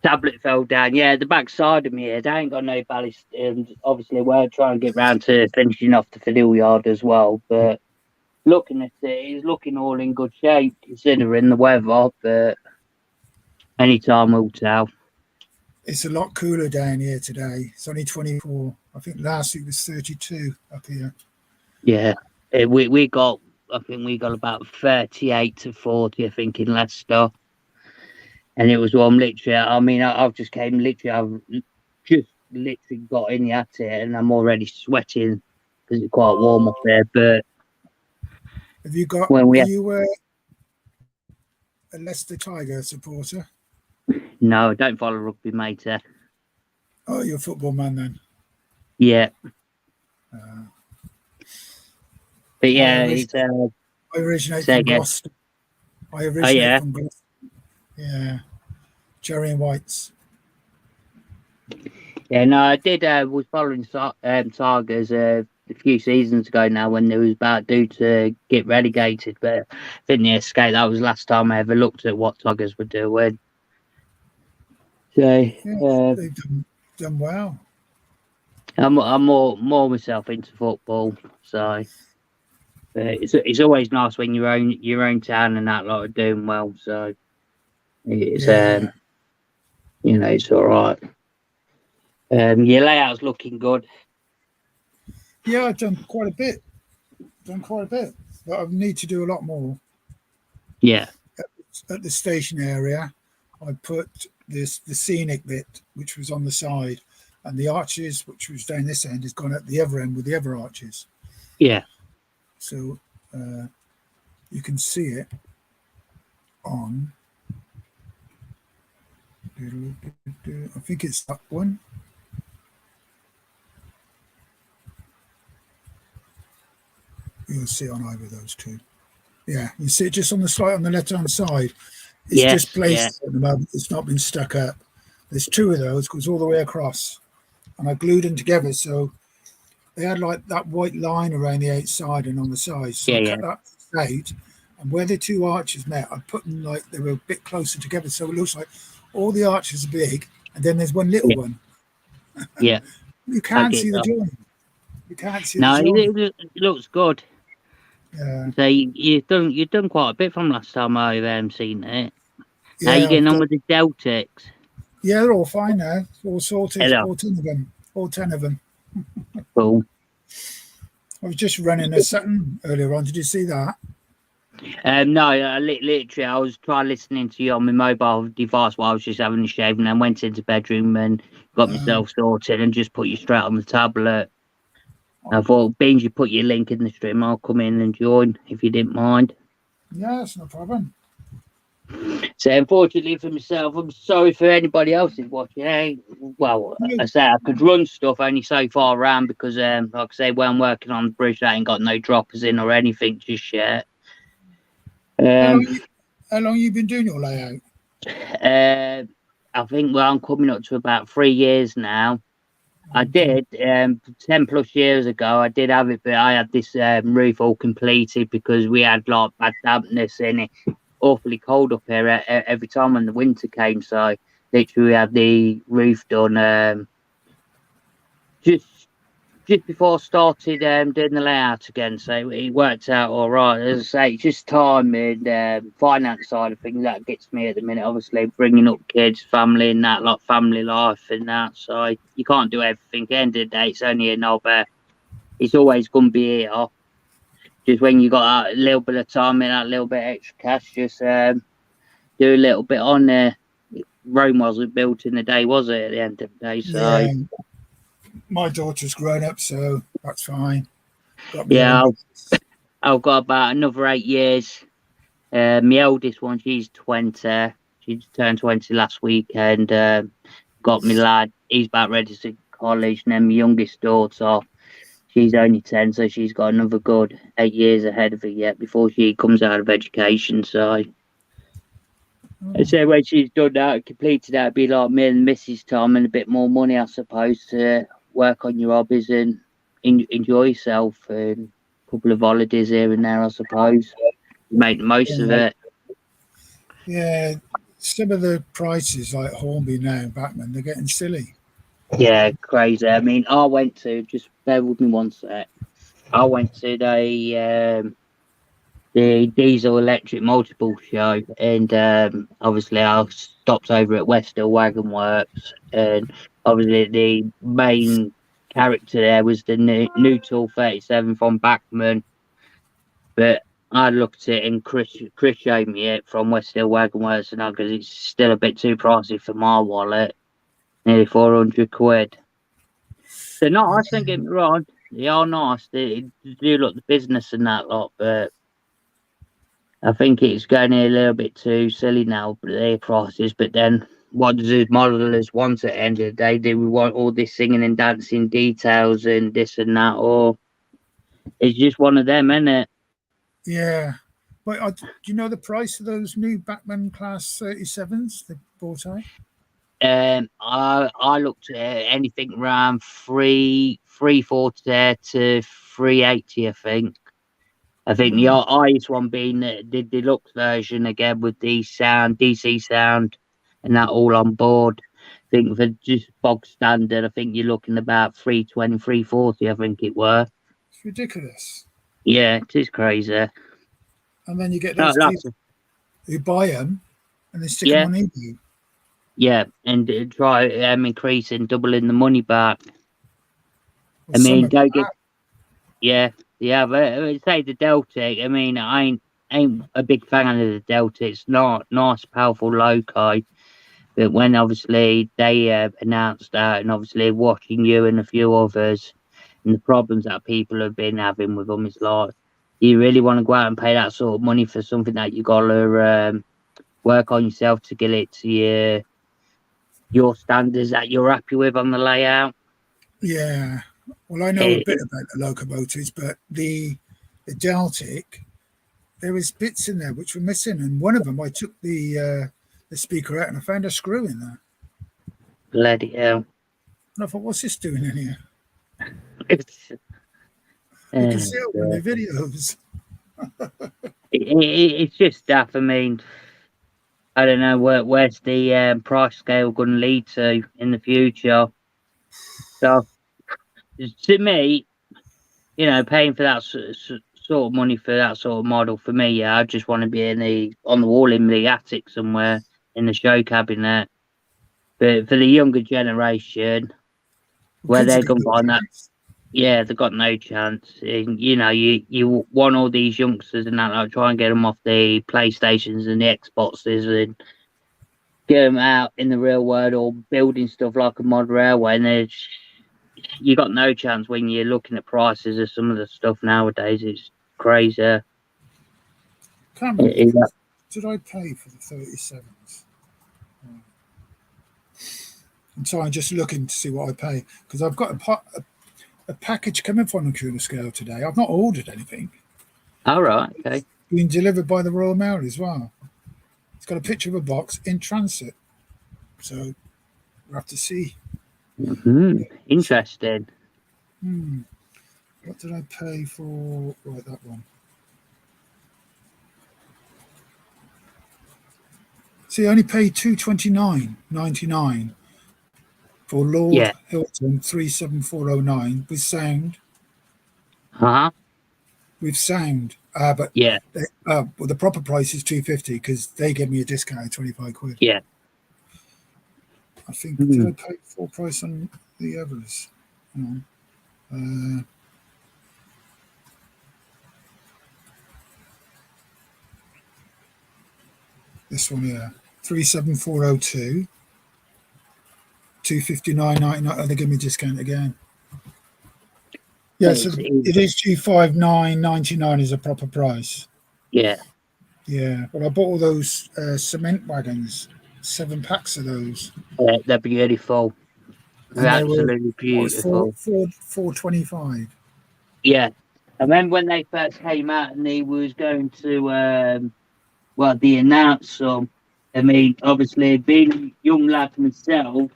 Speaker 2: Tablet fell down. Yeah, the back side of me here, they ain't got no ballast. And obviously, we're trying to get round to finishing off the fiddle yard as well. But looking at it, it's looking all in good shape considering the weather. But any time will tell.
Speaker 1: It's a lot cooler down here today. It's only 24. I think last week was 32 up here.
Speaker 2: Yeah, we got. I think we got about 38 to 40. I think in Leicester, and it was warm. Literally, I mean, I've just came. Literally, I've just literally got in the attic, and I'm already sweating because it's quite warm up there. But
Speaker 1: have you got? Are you a Leicester Tiger supporter?
Speaker 2: No, I don't follow rugby, mate.
Speaker 1: Oh, you're a football man then?
Speaker 2: Yeah. But yeah,
Speaker 1: I originate from Gloucester. I originate from Gloucester. Yeah. Jerry and Whites.
Speaker 2: Yeah, no, I did. Was following Tigers a few seasons ago now when they was about due to get relegated, but I think the escape. That was the last time I ever looked at what Tigers were doing. So
Speaker 1: they've done well.
Speaker 2: I'm more myself into football, so it's always nice when your own town and that lot are doing well. So it's you know, it's all right. Your layout's looking good.
Speaker 1: Yeah, I've done quite a bit. But I need to do a lot more.
Speaker 2: Yeah.
Speaker 1: At the station area, I put the scenic bit, which was on the side, and the arches, which was down this end, has gone at the other end with the other arches.
Speaker 2: Yeah.
Speaker 1: So you can see it on. I think it's that one. You'll see on either of those two. Yeah, you see it just on the slide on the left-hand side. It's just placed at the moment. It's not been stuck up. There's 2 of those, goes all the way across, and I glued them together so they had like that white line around the outside and on the sides. So I cut that out, and where the 2 arches met, I put them like they were a bit closer together, so it looks like all the arches are big, and then there's one little one.
Speaker 2: Yeah,
Speaker 1: you can't see the joint. You can't see the joint.
Speaker 2: It looks good.
Speaker 1: Yeah.
Speaker 2: So you've done quite a bit from last time I've seen it.
Speaker 1: Yeah,
Speaker 2: how are you getting on with the Deltics?
Speaker 1: Yeah, they're all fine now. All sorted. All 10 of them. All 10 of them.
Speaker 2: Cool.
Speaker 1: I was just running a Sutton earlier on. Did you see that?
Speaker 2: No, literally, I was trying listening to you on my mobile device while I was just having a shave, and then went into the bedroom and got myself sorted and just put you straight on the tablet. I thought, being you put your link in the stream, I'll come in and join if you didn't mind.
Speaker 1: Yeah, that's no problem.
Speaker 2: So unfortunately for myself, I'm sorry for anybody else who's watching. Well,
Speaker 1: No,
Speaker 2: I say I could run stuff only so far around because, like I say, when I'm working on the bridge, I ain't got no droppers in or anything just yet.
Speaker 1: how long
Speaker 2: Um,
Speaker 1: you how long you been doing your layout?
Speaker 2: uh, I think I'm coming up to about 3 years now. I
Speaker 1: Okay.
Speaker 2: did 10 plus years ago. I did have it, but I had this roof all completed because we had like bad dampness in it. Awfully cold up here every time when the winter came. So literally, we had the roof done just just before I started doing the layout again. So it worked out all right. As I say, it's just time and finance side of things that gets me at the minute. Obviously, bringing up kids, family, and that, like family life and that. So you can't do everything. At the end of the day, it's only another. It's always going to be here. Just when you got that little bit of time and that little bit extra cash, just do a little bit on there. Rome wasn't built in a day, was it? At the end of the day, so
Speaker 1: Yeah, my daughter's grown up, so that's fine. Got me
Speaker 2: yeah,
Speaker 1: own.
Speaker 2: I've got about another 8 years. My eldest one, she's 20. She just turned 20 last weekend. Got me lad, he's about ready to college, and then my youngest daughter, she's only 10, so she's got another good 8 years ahead of her yet before she comes out of education. So I'd
Speaker 1: Oh,
Speaker 2: say when she's done that, completed that, it'd be like me and Mrs. Tom and a bit more money, I suppose, to work on your hobbies and enjoy yourself and a couple of holidays here and there, I suppose. Make the most of
Speaker 1: yeah,
Speaker 2: it.
Speaker 1: yeah. Some of the prices, like Hornby now and Batman, they're getting silly.
Speaker 2: Yeah, crazy. I mean, I went to, just bear with me one sec. I went to the diesel electric multiple show, and obviously I stopped over at Westhill Wagon Works, and obviously the main character there was the new Tool 37 from Bachmann, but I looked at it and Chris showed me it from Westhill Wagon Works, and because it's still a bit too pricey for my wallet, nearly 400 quid. They're nice, don't get me wrong. They are nice. They do look the business and that lot, but I think it's going a little bit too silly now, but their prices. But then, what does the modelers want at the end of the day? Do we want all this singing and dancing details and this and that, or it's just one of them, isn't it?
Speaker 1: Yeah, but do you know the price of those new Batman Class 37s they bought out?
Speaker 2: I looked at anything around 340 there to 380, I think. I think the
Speaker 1: Oh,
Speaker 2: highest one being the deluxe version again with the sound, DC sound, and that all on board. I think for just bog standard, I think you're looking about 320, 340. I think it were.
Speaker 1: it's ridiculous.
Speaker 2: Yeah, it is crazy.
Speaker 1: And then you get
Speaker 2: No,
Speaker 1: those people who buy them and they stick them
Speaker 2: yeah,
Speaker 1: on eBay.
Speaker 2: yeah, and try increasing, doubling the money back.
Speaker 1: Well,
Speaker 2: I
Speaker 1: some
Speaker 2: mean,
Speaker 1: of
Speaker 2: don't get yeah, yeah, but I would say the Delta. I mean, I ain't a big fan of the Delta. It's not nice, powerful loco. But when obviously they announced that, and obviously watching you and a few others, and the problems that people have been having with them, is like, do you really want to go out and pay that sort of money for something that you got to work on yourself to get it to your standards that you're happy with on the layout?
Speaker 1: yeah. Well, I know a
Speaker 2: It,
Speaker 1: bit about the locomotives, but the Deltic, there was bits in there which were missing, and one of them I took the speaker out and I found a screw in there,
Speaker 2: bloody hell.
Speaker 1: and I thought, what's this doing in here?
Speaker 2: It's,
Speaker 1: You can see
Speaker 2: uh,
Speaker 1: it on the videos.
Speaker 2: it's just stuff. I mean, I don't know where's the price scale going to lead to in the future. So to me, paying for that sort of money for that sort of model for me, yeah, I just want to be in the on the wall in the attic somewhere in the show cabinet. But for the younger generation,
Speaker 1: Well,
Speaker 2: where
Speaker 1: kids
Speaker 2: they're
Speaker 1: have got
Speaker 2: going to
Speaker 1: no
Speaker 2: find that,
Speaker 1: chance.
Speaker 2: yeah, they've got no chance. And, you want all these youngsters and that, like, try and get them off the PlayStations and the Xboxes and get them out in the real world or building stuff like a mod railway. And you got no chance when you're looking at prices of some of the stuff nowadays. It's crazy.
Speaker 1: Can't believe it. did I pay for the 37s? I'm sorry, just looking to see what I pay because I've got a package coming from the Cooler Scale today. I've not ordered anything.
Speaker 2: All right. Okay.
Speaker 1: Being delivered by the Royal Mail as well. It's got a picture of a box in transit. So we'll have to see.
Speaker 2: Interesting.
Speaker 1: What did I pay for? Right, that one. See, I only paid $229.99 for Lord Hilton 37409 with sound. With sound. But
Speaker 2: Yeah.
Speaker 1: well, the proper price is $250 because they gave me a discount of 25 quid.
Speaker 2: Yeah.
Speaker 1: I think did I pay full price on the others? This one here, 37402, 259.99. Oh, they give me a discount again. Yeah, so it is 259.99 is a proper price.
Speaker 2: Yeah.
Speaker 1: Yeah, well, I bought all those cement wagons, 7 packs of those.
Speaker 2: Yeah, they're beautiful. They're absolutely beautiful.
Speaker 1: 425.
Speaker 2: Yeah. I remember when they first came out and he was going to, the announce them. I mean, obviously, being a young lad myself,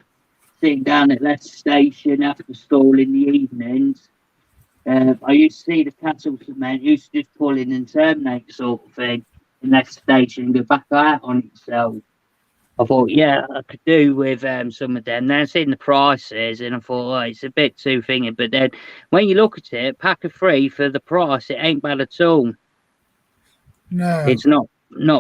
Speaker 2: sitting down at Leicester Station after school in the evenings, I used to see the cattle cement used to just pull in and terminate sort of thing in Leicester Station and go back out on itself. I thought, yeah, I could do with some of them. Then I seen the prices and I thought, oh, it's a bit too thingy. But then when you look at it, pack of 3 for the price, it ain't bad at all.
Speaker 1: No.
Speaker 2: It's not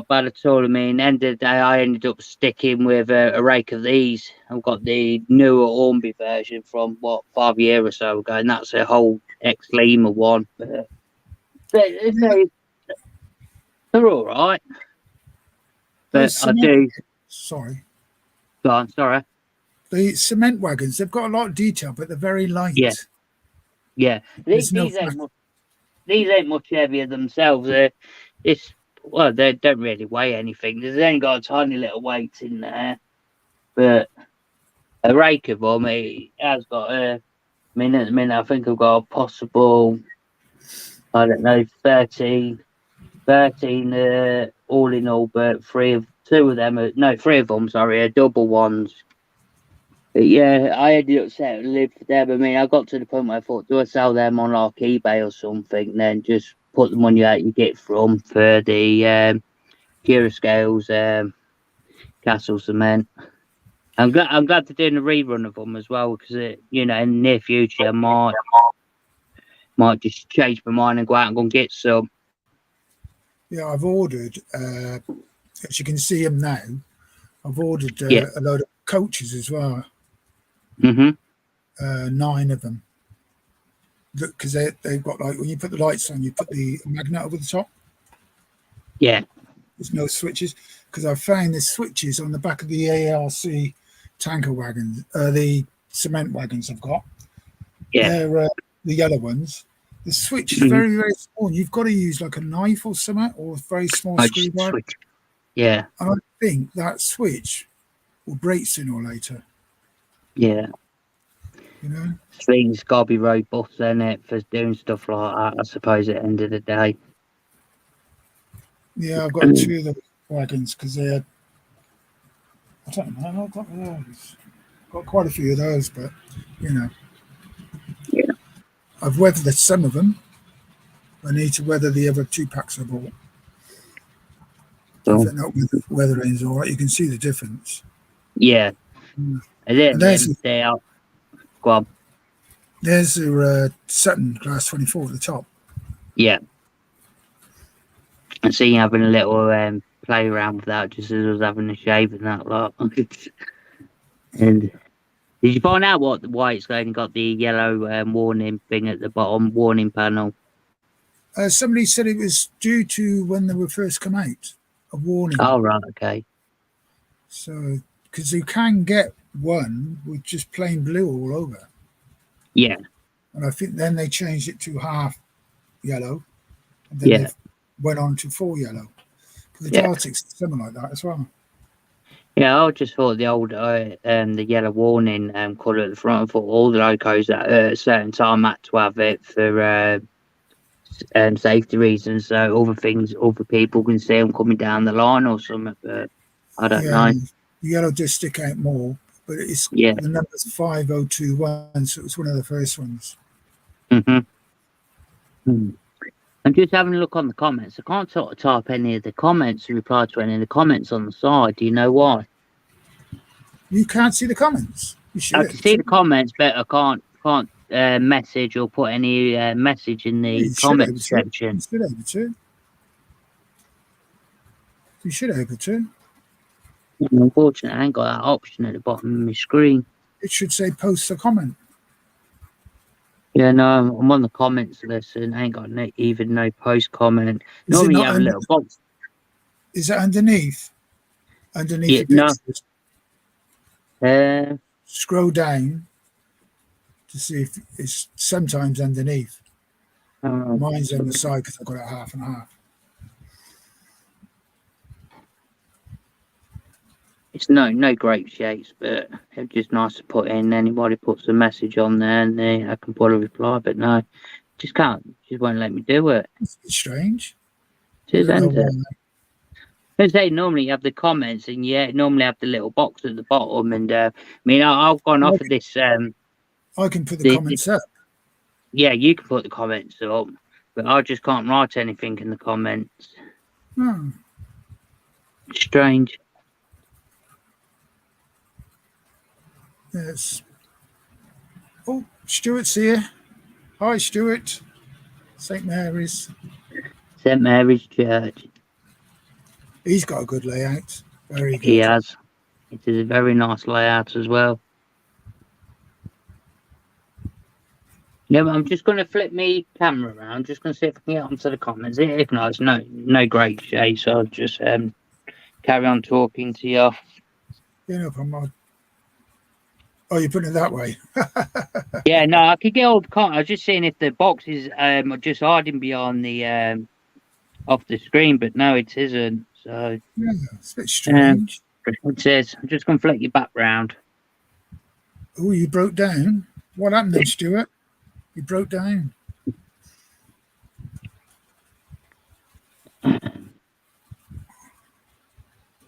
Speaker 2: bad at all. I mean, end of the day, I ended up sticking with a rake of these. I've got the newer Hornby version from, 5 years or so ago, and that's a whole ex-Lima one. But they're all right. But I do...
Speaker 1: Sorry.
Speaker 2: Go on, sorry.
Speaker 1: The cement wagons, they've got a lot of detail, but they're very light.
Speaker 2: Yeah. These ain't much heavier themselves. They don't really weigh anything. There's only got a tiny little weight in there. But a rake of them, it has got at the minute, I think I've got a possible, 13 all in all, but 3 of them are double ones. But yeah, I ended up settling for them. I mean, I got to the point where I thought, do I sell them on like eBay or something, and then just put the money out you get from for the Curascales Castle Cement. I'm glad they're doing a rerun of them as well because in the near future I might just change my mind and go out and go and get some.
Speaker 1: Yeah, I've ordered. As you can see them now, I've ordered a load of coaches as well. 9 of them. Because they've got when you put the lights on, you put the magnet over the top.
Speaker 2: Yeah.
Speaker 1: There's no switches because I found the switches on the back of the ARC tanker wagons, the cement wagons I've got.
Speaker 2: Yeah.
Speaker 1: They're the yellow ones. The switch is very, very small. You've got to use like a knife or something or a very small screwdriver.
Speaker 2: Yeah.
Speaker 1: And I think that switch will break sooner or later.
Speaker 2: Yeah. Things got to be robust, isn't it, for doing stuff like that, I suppose, at the end of the day.
Speaker 1: Yeah, I've got 2 of the wagons because they're, I don't know, I've got those. Got quite a few of those, but,
Speaker 2: Yeah.
Speaker 1: I've weathered some of them. I need to weather the other 2 packs I bought. I think that weathering is all right. You can see the difference.
Speaker 2: Yeah. And then they are. Go on.
Speaker 1: There's the Sutton Glass 24 at the top.
Speaker 2: Yeah. I see you having a little play around with that just as I was having a shave and that lot. And did you find out why it's only got the yellow warning thing at the bottom, warning panel?
Speaker 1: Somebody said it was due to when they were first come out, a warning.
Speaker 2: Oh, right, okay.
Speaker 1: So, because you can get one with just plain blue all over.
Speaker 2: Yeah.
Speaker 1: And I think then they changed it to half yellow. And then they went on to full yellow. The
Speaker 2: Yeah.
Speaker 1: Dartic's similar like that as well.
Speaker 2: Yeah, I just thought the old the yellow warning colour at the front. I thought all the locos at a certain time had to have it for safety reasons, so other people can see them coming down the line or something. But I don't
Speaker 1: Yeah,
Speaker 2: know.
Speaker 1: the yellow does stick out more, but it's
Speaker 2: Yeah.
Speaker 1: the number's 5021, so it was one of the first ones.
Speaker 2: Mhm. Mm. I'm just having a look on the comments. I can't sort of type any of the comments, reply to any of the comments on the side. Do you know why?
Speaker 1: You can't see the comments. You should
Speaker 2: I
Speaker 1: be
Speaker 2: can
Speaker 1: able
Speaker 2: see
Speaker 1: to.
Speaker 2: the comments, but I can't message or put any message in
Speaker 1: Yeah,
Speaker 2: the
Speaker 1: you should be able
Speaker 2: comments
Speaker 1: to.
Speaker 2: section.
Speaker 1: You should be able to. You should be able to.
Speaker 2: Unfortunately, I ain't got that option at the bottom of my screen.
Speaker 1: It should say post a comment.
Speaker 2: Yeah, no, I'm on the comments list and I ain't got even no post comment.
Speaker 1: Is it
Speaker 2: Normally you
Speaker 1: not
Speaker 2: have a
Speaker 1: under?
Speaker 2: little box.
Speaker 1: Is it underneath? Underneath
Speaker 2: Yeah,
Speaker 1: your
Speaker 2: no.
Speaker 1: pictures.
Speaker 2: Uh,
Speaker 1: Scroll down to see if it's sometimes underneath.
Speaker 2: oh,
Speaker 1: Mine's on the side because I've got it half and half.
Speaker 2: it's no great shapes, but it's just nice to put in. Anybody puts a message on there and I can put a reply, but no, just can't. Just won't let me do it.
Speaker 1: It's a bit strange.
Speaker 2: It
Speaker 1: I
Speaker 2: is,
Speaker 1: don't know
Speaker 2: isn't
Speaker 1: why.
Speaker 2: it? As they normally have the comments, and normally have the little box at the bottom. And I mean, I've gone off of this.
Speaker 1: I can put the
Speaker 2: The
Speaker 1: comments up.
Speaker 2: Yeah, you can put the comments up, but I just can't write anything in the comments.
Speaker 1: Oh,
Speaker 2: Strange.
Speaker 1: yes. Oh, Stuart's here. Hi, Stuart. St. Mary's.
Speaker 2: St Mary's Church.
Speaker 1: He's got a good layout. Very
Speaker 2: He
Speaker 1: good.
Speaker 2: has. It is a very nice layout as well. Yeah, but I'm just going to flip my camera around. Just going to see if I can get onto the comments. If not, it's no great shade. So I'll just carry on talking to you.
Speaker 1: Yeah, no problem. Oh, you're putting it that way.
Speaker 2: Yeah, no, I could get all the comments. I was just seeing if the box is are just hiding behind the off the screen, but no, it isn't. So
Speaker 1: Yeah, it's a bit strange.
Speaker 2: it says, I'm just going to flip your background.
Speaker 1: Oh, you broke down. What happened then, Stuart? You broke down.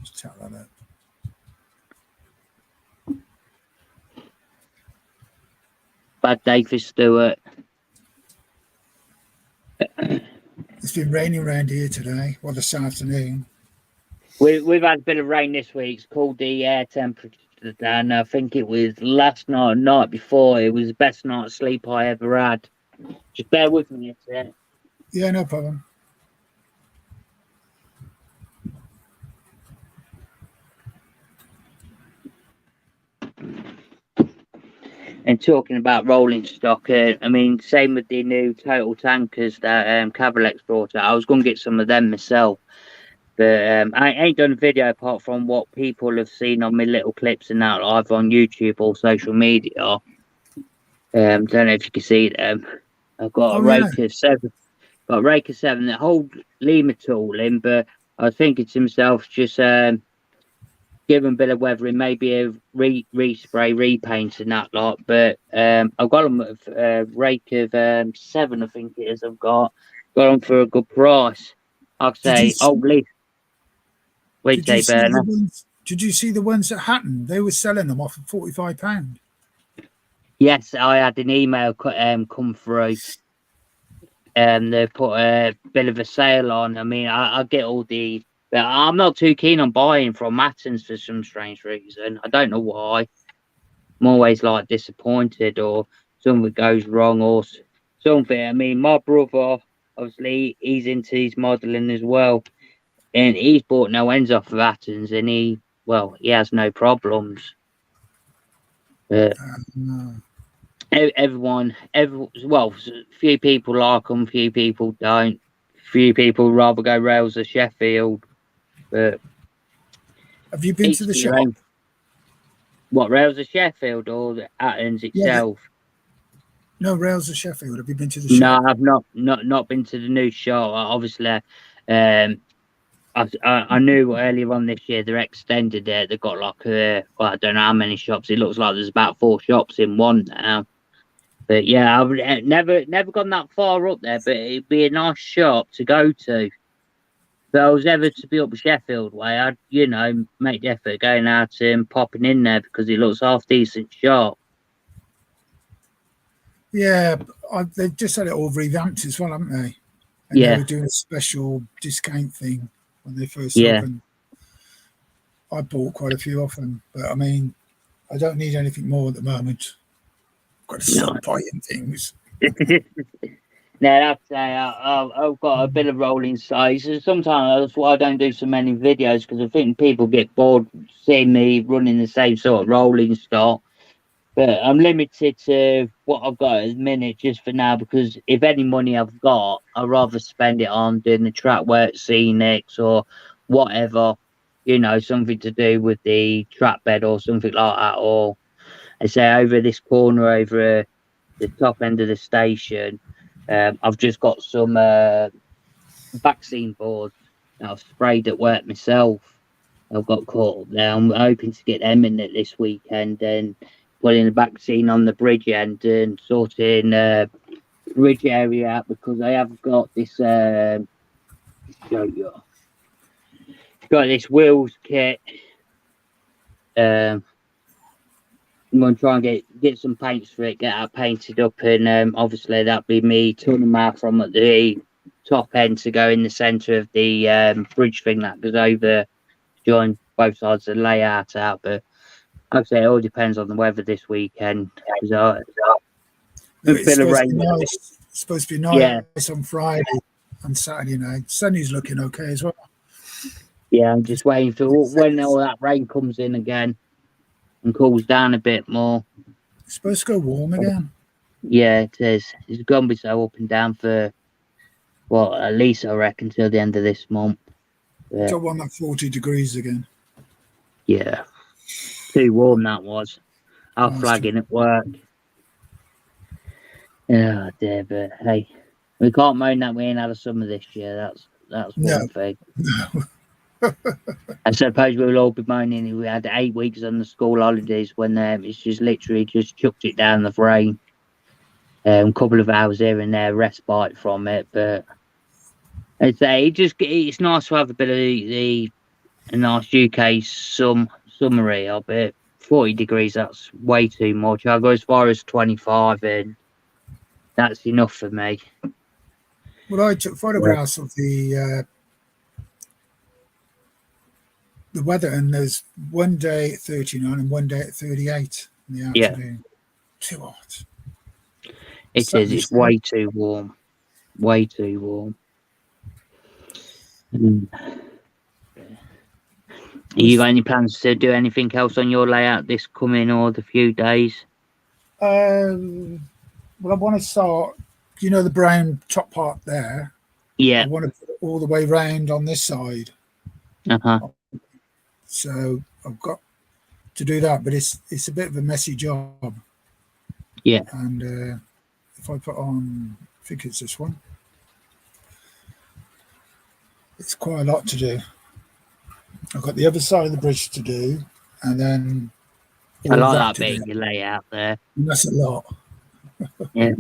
Speaker 1: Just tell that up.
Speaker 2: Bad day for Stuart.
Speaker 1: It's been raining around here today, well, this afternoon.
Speaker 2: We've had a bit of rain this week. It's cooled the air temperature down. I think it was last night, night before. It was the best night's sleep I ever had. Just bear with me a sec.
Speaker 1: Yeah, no problem.
Speaker 2: And talking about rolling stock, I mean, same with the new total tankers that Cavalex brought out. I was going to get some of them myself, but I ain't done a video apart from what people have seen on my little clips and that, either on YouTube or social media. Don't know if you can see them. I've got a
Speaker 1: Oh, yeah.
Speaker 2: Raker 7. Got a Raker 7 that hold Lima tool in, but I was thinking to myself, just give them a bit of weathering, maybe a respray, repaint and that lot. But I've got them at a rake of 7, I think it is. I've got them for a good price. I'd
Speaker 1: Did you
Speaker 2: say,
Speaker 1: see,
Speaker 2: wait,
Speaker 1: did you
Speaker 2: say,
Speaker 1: see the
Speaker 2: Burner.
Speaker 1: ones? Did you see the ones at Hatton? They were selling them off at £45.
Speaker 2: Yes, I had an email come through. They put a bit of a sale on. I mean, I get all the, but I'm not too keen on buying from Mattons for some strange reason. I don't know why. I'm always like disappointed, or something goes wrong, or something. I mean, my brother, obviously, he's into his modelling as well, and he's bought no ends off of Mattons, and he has no problems.
Speaker 1: No.
Speaker 2: Few people like them, few people don't. Few people rather go Rails or Sheffield, but
Speaker 1: Have you been to
Speaker 2: each
Speaker 1: the
Speaker 2: to your
Speaker 1: shop?
Speaker 2: own. What, Rails or Sheffield or the Attons
Speaker 1: Yeah.
Speaker 2: itself?
Speaker 1: No, Rails of Sheffield. Have you been to the
Speaker 2: No,
Speaker 1: shop?
Speaker 2: I have not been to the new shop. Obviously, I knew earlier on this year they're extended it. They've got like well, I don't know how many shops. It looks like there's about 4 shops in one now. But yeah, I've never gone that far up there. But it'd be a nice shop to go to. If I was ever to be up Sheffield way, I'd make the effort going out and popping in there because it looks half decent shop.
Speaker 1: Yeah, they've just had it all revamped as well, haven't they? And they
Speaker 2: Yeah,
Speaker 1: were doing a special discount thing when they first
Speaker 2: yeah.
Speaker 1: opened. I bought quite a few off them, but I mean, I don't need anything more at the moment. I've got to
Speaker 2: No.
Speaker 1: stop buying things.
Speaker 2: No, that's I've got a bit of rolling size. Sometimes that's why I don't do so many videos because I think people get bored seeing me running the same sort of rolling stock. But I'm limited to what I've got at the minute just for now because if any money I've got, I'd rather spend it on doing the track work, scenics or whatever, something to do with the track bed or something like that. Or I say over this corner over the top end of the station, I've just got some vaccine boards that I've sprayed at work myself. I've got caught up there. I'm hoping to get them in it this weekend and putting the vaccine on the bridge end and sorting bridge area out because I have got this show you got this wheels kit. I'm gonna try and get some paints for it, get that painted up, and obviously that'll be me turning my from at the top end to go in the centre of the bridge thing that goes over, join both sides of the layout out. But like I say, it all depends on the weather this weekend. Good
Speaker 1: It's
Speaker 2: bit of
Speaker 1: supposed to be
Speaker 2: rain.
Speaker 1: nice. It's supposed to be
Speaker 2: Yeah,
Speaker 1: nice on Friday and Saturday night. Sunny's looking okay as well.
Speaker 2: yeah. I'm just waiting for when all that rain comes in again and cools down a bit more.
Speaker 1: It's supposed to go warm again.
Speaker 2: Yeah, it is. It's gonna be so up and down for at least I reckon till the end of this month. Yeah,
Speaker 1: Don't want that 40 degrees again.
Speaker 2: yeah. Too warm that was. I was flagging at work. Oh dear, but hey, we can't moan that we ain't had a summer this year. That's one thing. I suppose we'll all be moaning we had 8 weeks on the school holidays when it's just literally just chucked it down the rain. A couple of hours here and there respite from it, but I'd say it's nice to have a bit of a nice UK summary of it. 40 degrees, that's way too much. I'll go as far as 25 and that's enough for me.
Speaker 1: Well, I took photographs of the weather, and there's one day at 39 and one day at 38 in the afternoon. Too hot.
Speaker 2: It is. It's way too warm. Way too warm. You got any plans to do anything else on your layout this coming or the few days?
Speaker 1: Well, I want to start, the brown top part there.
Speaker 2: Yeah.
Speaker 1: I want to put it all the way round on this side. So I've got to do that, but it's a bit of a messy job.
Speaker 2: Yeah.
Speaker 1: And if I put on, I think it's this one. It's quite a lot to do. I've got the other side of the bridge to do, and then
Speaker 2: I like that bit of your layout there.
Speaker 1: And that's a lot.
Speaker 2: Yeah.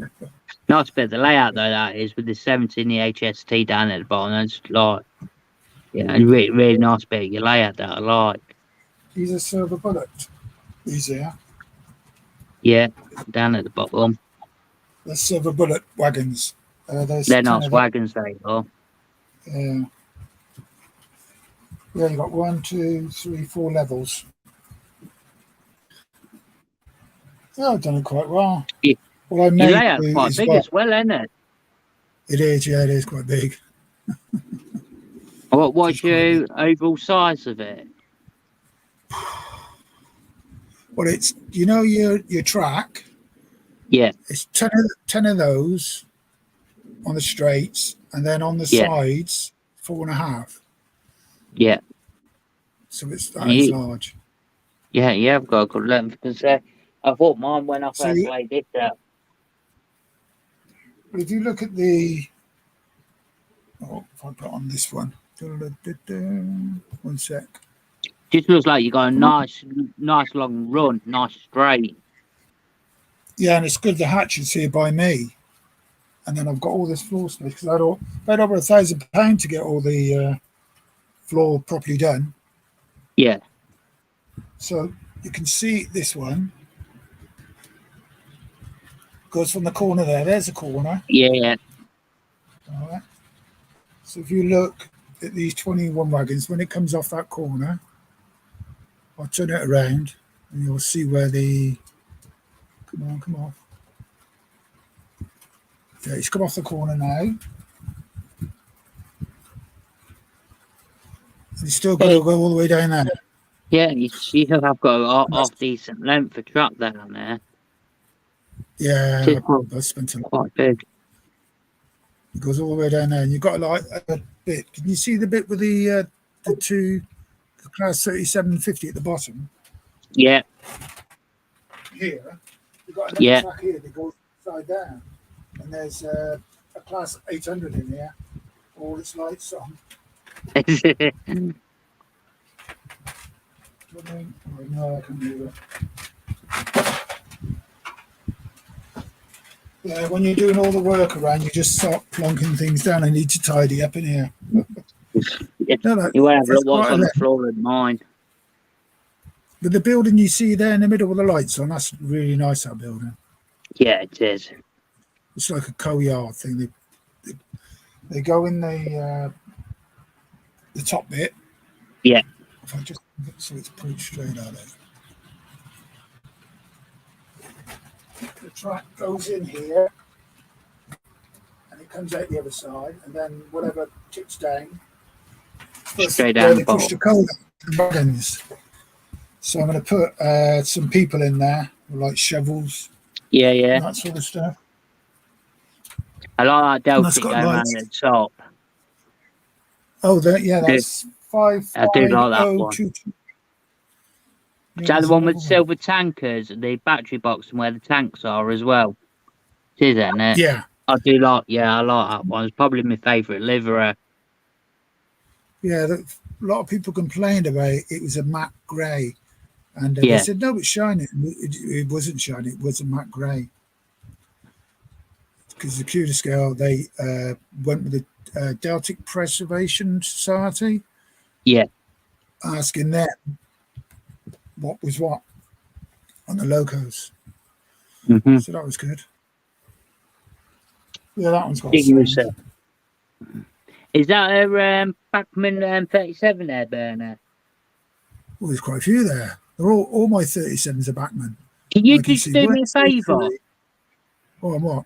Speaker 2: Nice bit of the layout though, that is, with the 17 the HST down at the bottom. That's like, really, really nice bit of your layout that I like.
Speaker 1: These are silver bullet. These here.
Speaker 2: Yeah, down at the bottom.
Speaker 1: They're silver bullet wagons.
Speaker 2: They're not wagons, they are.
Speaker 1: Yeah. Yeah, you got 1, 2, 3, 4 levels. Yeah, I've done it quite well.
Speaker 2: Yeah.
Speaker 1: Well,
Speaker 2: Your layout's quite big as well, isn't it?
Speaker 1: It is, yeah, it is quite big.
Speaker 2: What's your overall size of it?
Speaker 1: Well, it's your track.
Speaker 2: Yeah.
Speaker 1: It's 10 of those on the straights, and then on the sides, 4.5.
Speaker 2: Yeah.
Speaker 1: So that is large.
Speaker 2: Yeah, I've got a good length because I thought mine when I first laid it out.
Speaker 1: But if you look at if I put on this one, One sec.
Speaker 2: Just looks like you got a nice long run, nice straight.
Speaker 1: Yeah, and it's good the hatch is here by me. And then I've got all this floor space because I paid over £1,000 to get all the floor properly done.
Speaker 2: Yeah.
Speaker 1: So you can see this one goes from the corner there. There's the corner.
Speaker 2: Yeah.
Speaker 1: All right. So if you look at these 21 wagons, when it comes off that corner, I'll turn it around and you'll see where the... Come on. Yeah, it's come off the corner now. And it's still got to go all the way down there.
Speaker 2: Yeah, you have got a half decent length of track down there.
Speaker 1: Yeah, I spent a lot.
Speaker 2: Quite big.
Speaker 1: It goes all the way down there, and you've got like a bit. Can you see the bit with the class 3750 at the bottom?
Speaker 2: Yeah.
Speaker 1: Here, you've got another track here that goes upside down, and there's a class 800 in here, all its lights on. No, I can do it. Yeah, when you're doing all the work around, you just start plonking things down. I need to tidy up in here.
Speaker 2: You won't have a look what's on the floor of mine.
Speaker 1: But the building you see there in the middle with the lights on, that's really nice, that building.
Speaker 2: Yeah, it is.
Speaker 1: It's like a co-yard thing. They go in the top bit.
Speaker 2: Yeah.
Speaker 1: If I just so it's pretty straight out of it. The track goes in here and it comes out the other side, and then whatever tips down
Speaker 2: straight down
Speaker 1: they push the coal wagons. So I'm going to put some people in there with like shovels.
Speaker 2: Yeah.
Speaker 1: That sort of stuff.
Speaker 2: I like that Delphi going around the top.
Speaker 1: Oh, that's 5.
Speaker 2: I do like that one. Is that the one with silver tankers, the battery box, and where the tanks are as well? It is, isn't it?
Speaker 1: Yeah.
Speaker 2: I like that one. It's probably my favourite livery.
Speaker 1: Yeah, a lot of people complained about it. It was a matte grey. And they said, no, it's shiny. It wasn't shiny. It was a matte grey. Because the Cuda scale, they went with the Deltic Preservation Society.
Speaker 2: Yeah.
Speaker 1: Asking them what was what on the locos.
Speaker 2: Mm-hmm.
Speaker 1: So that was good. Yeah, that one's got
Speaker 2: Is that a Bachmann 37 there, Bernard?
Speaker 1: Well, there's quite a few there. They're all my 37s are Bachmann.
Speaker 2: Can you just do me a favour?
Speaker 1: Oh, what?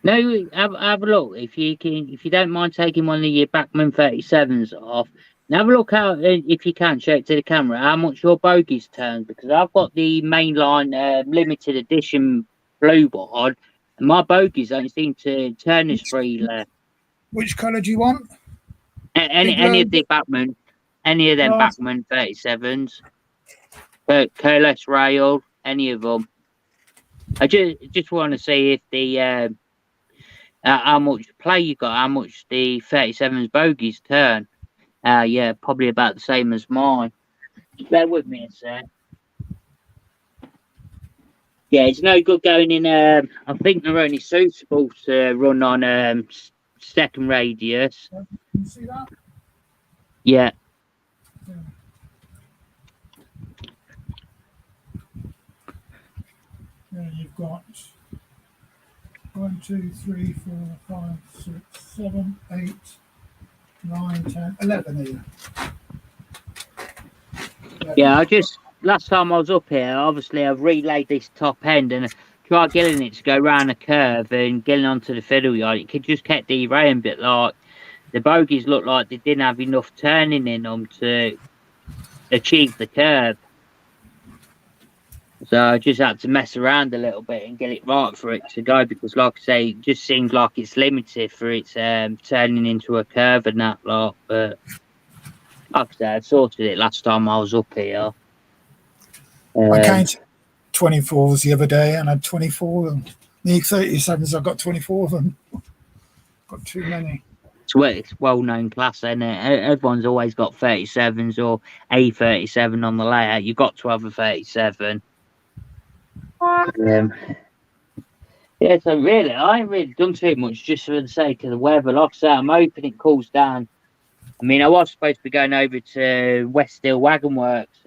Speaker 2: No, have a look. If you don't mind taking one of your Bachmann 37s off, and have a look out, if you can, show it to the camera, how much your bogies turn, because I've got the mainline limited edition blue one, and my bogies don't seem to turn as freely.
Speaker 1: Which colour do you want?
Speaker 2: Any of the Bachmann, any of them Bachmann 37s, Coalesce Rail, any of them. I just want to see if the how much play you got, how much the 37's bogies turn. Yeah, probably about the same as mine. Bear with me a sec. Yeah, it's no good going in. I think they're only suitable to run on second radius.
Speaker 1: Can you see that?
Speaker 2: Yeah.
Speaker 1: Yeah, you've got 1, 2, 3, 4, 5, 6, 7, 8, 9, 10, 11 here.
Speaker 2: Yeah, last time I was up here, obviously I've relayed this top end and tried getting it to go round a curve and getting onto the fiddle yard. It could just kept derailing, but like the bogies looked like they didn't have enough turning in them to achieve the curve. So I just had to mess around a little bit and get it right for it to go, because like I say, it just seems like it's limited for its turning into a curve and that lot. But like I said, I sorted it last time I was up here.
Speaker 1: I counted 24s the other day and I had 24 of them. The 37s, I've got 24 of them. Got too many.
Speaker 2: It's well-known class, isn't it? Everyone's always got 37s or a 37 on the layout. You've got to have a 37. Yeah, so really, I ain't really done too much just for the sake of the weather. Like I say, I'm hoping it cools down. I mean, I was supposed to be going over to West Steel Wagon Works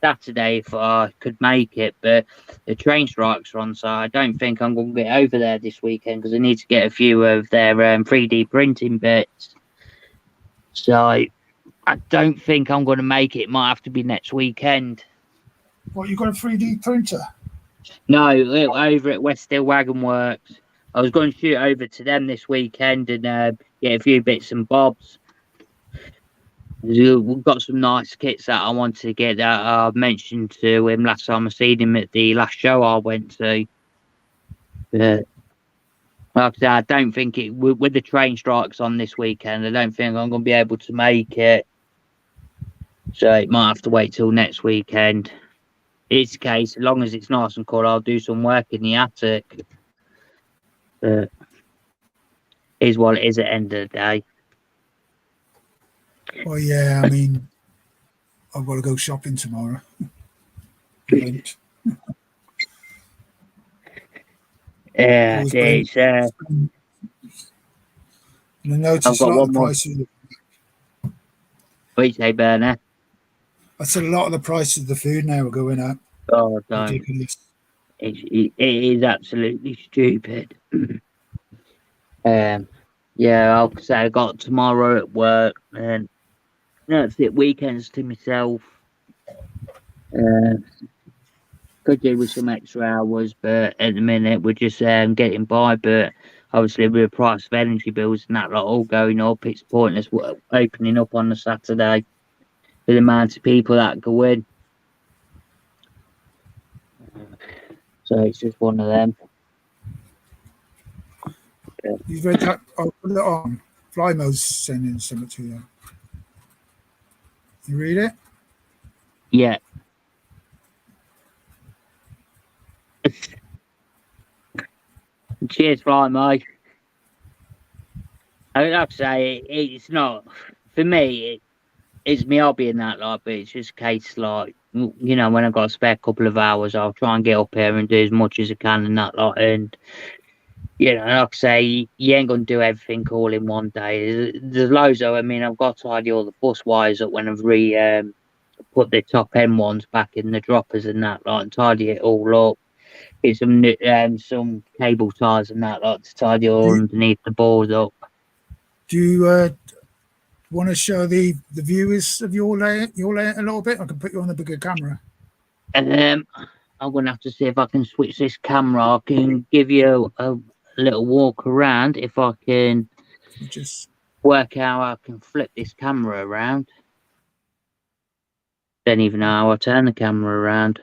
Speaker 2: Saturday if I could make it, but the train strikes are on, so I don't think I'm going to get over there this weekend because I need to get a few of their 3D printing bits. So I don't think I'm going to make it. It might have to be next weekend.
Speaker 1: What, you got a 3D printer?
Speaker 2: No, over at West Steel Wagon Works. I was going to shoot over to them this weekend and get a few bits and bobs. We've got some nice kits that I wanted to get that I mentioned to him last time I seen him at the last show I went to. Like I said, I don't think it with the train strikes on this weekend. I don't think I'm going to be able to make it. So it might have to wait till next weekend. It's the case, as long as it's nice and cool, I'll do some work in the attic. But is what it is at the end of the day.
Speaker 1: Well, yeah, I mean, I've got to go shopping tomorrow. Rent.
Speaker 2: Yeah,
Speaker 1: Always
Speaker 2: it's,
Speaker 1: And I noticed
Speaker 2: I've got
Speaker 1: a lot of
Speaker 2: one
Speaker 1: the
Speaker 2: more.
Speaker 1: prices.
Speaker 2: What do you say, Berner?
Speaker 1: I said a lot of the prices of the food now are going up.
Speaker 2: Oh, don't.
Speaker 1: Ridiculous.
Speaker 2: It is absolutely stupid. Yeah, I'll say I got tomorrow at work, and that's it. Weekends to myself. Could do with some extra hours, but at the minute we're just getting by. But obviously, with the price of energy bills and that lot all going up, it's pointless opening up on a Saturday with the amount of people that go in. So it's just one of them.
Speaker 1: You've read that? I'll put it on. Flymo's sending something to you. You read it?
Speaker 2: Yeah. Cheers, Fly Mike. I would have to say it's not for me. It's my hobby and that, like, but it's just a case like when I've got a spare couple of hours, I'll try and get up here and do as much as I can and that, like, and like I say, you ain't gonna do everything all in one day. There's loads of. I mean, I've got to tidy all the bus wires up when I've put the top end ones back in the droppers and that, like, and tidy it all up. Get some cable ties and that, like, to tidy all underneath the board up.
Speaker 1: Do you want to show the viewers of your layout a little bit? I can put you on a bigger camera.
Speaker 2: I'm gonna have to see if I can switch this camera. I can give you a little walk around if I can
Speaker 1: Just
Speaker 2: work out how I can flip this camera around. Don't even know how I turn the camera around.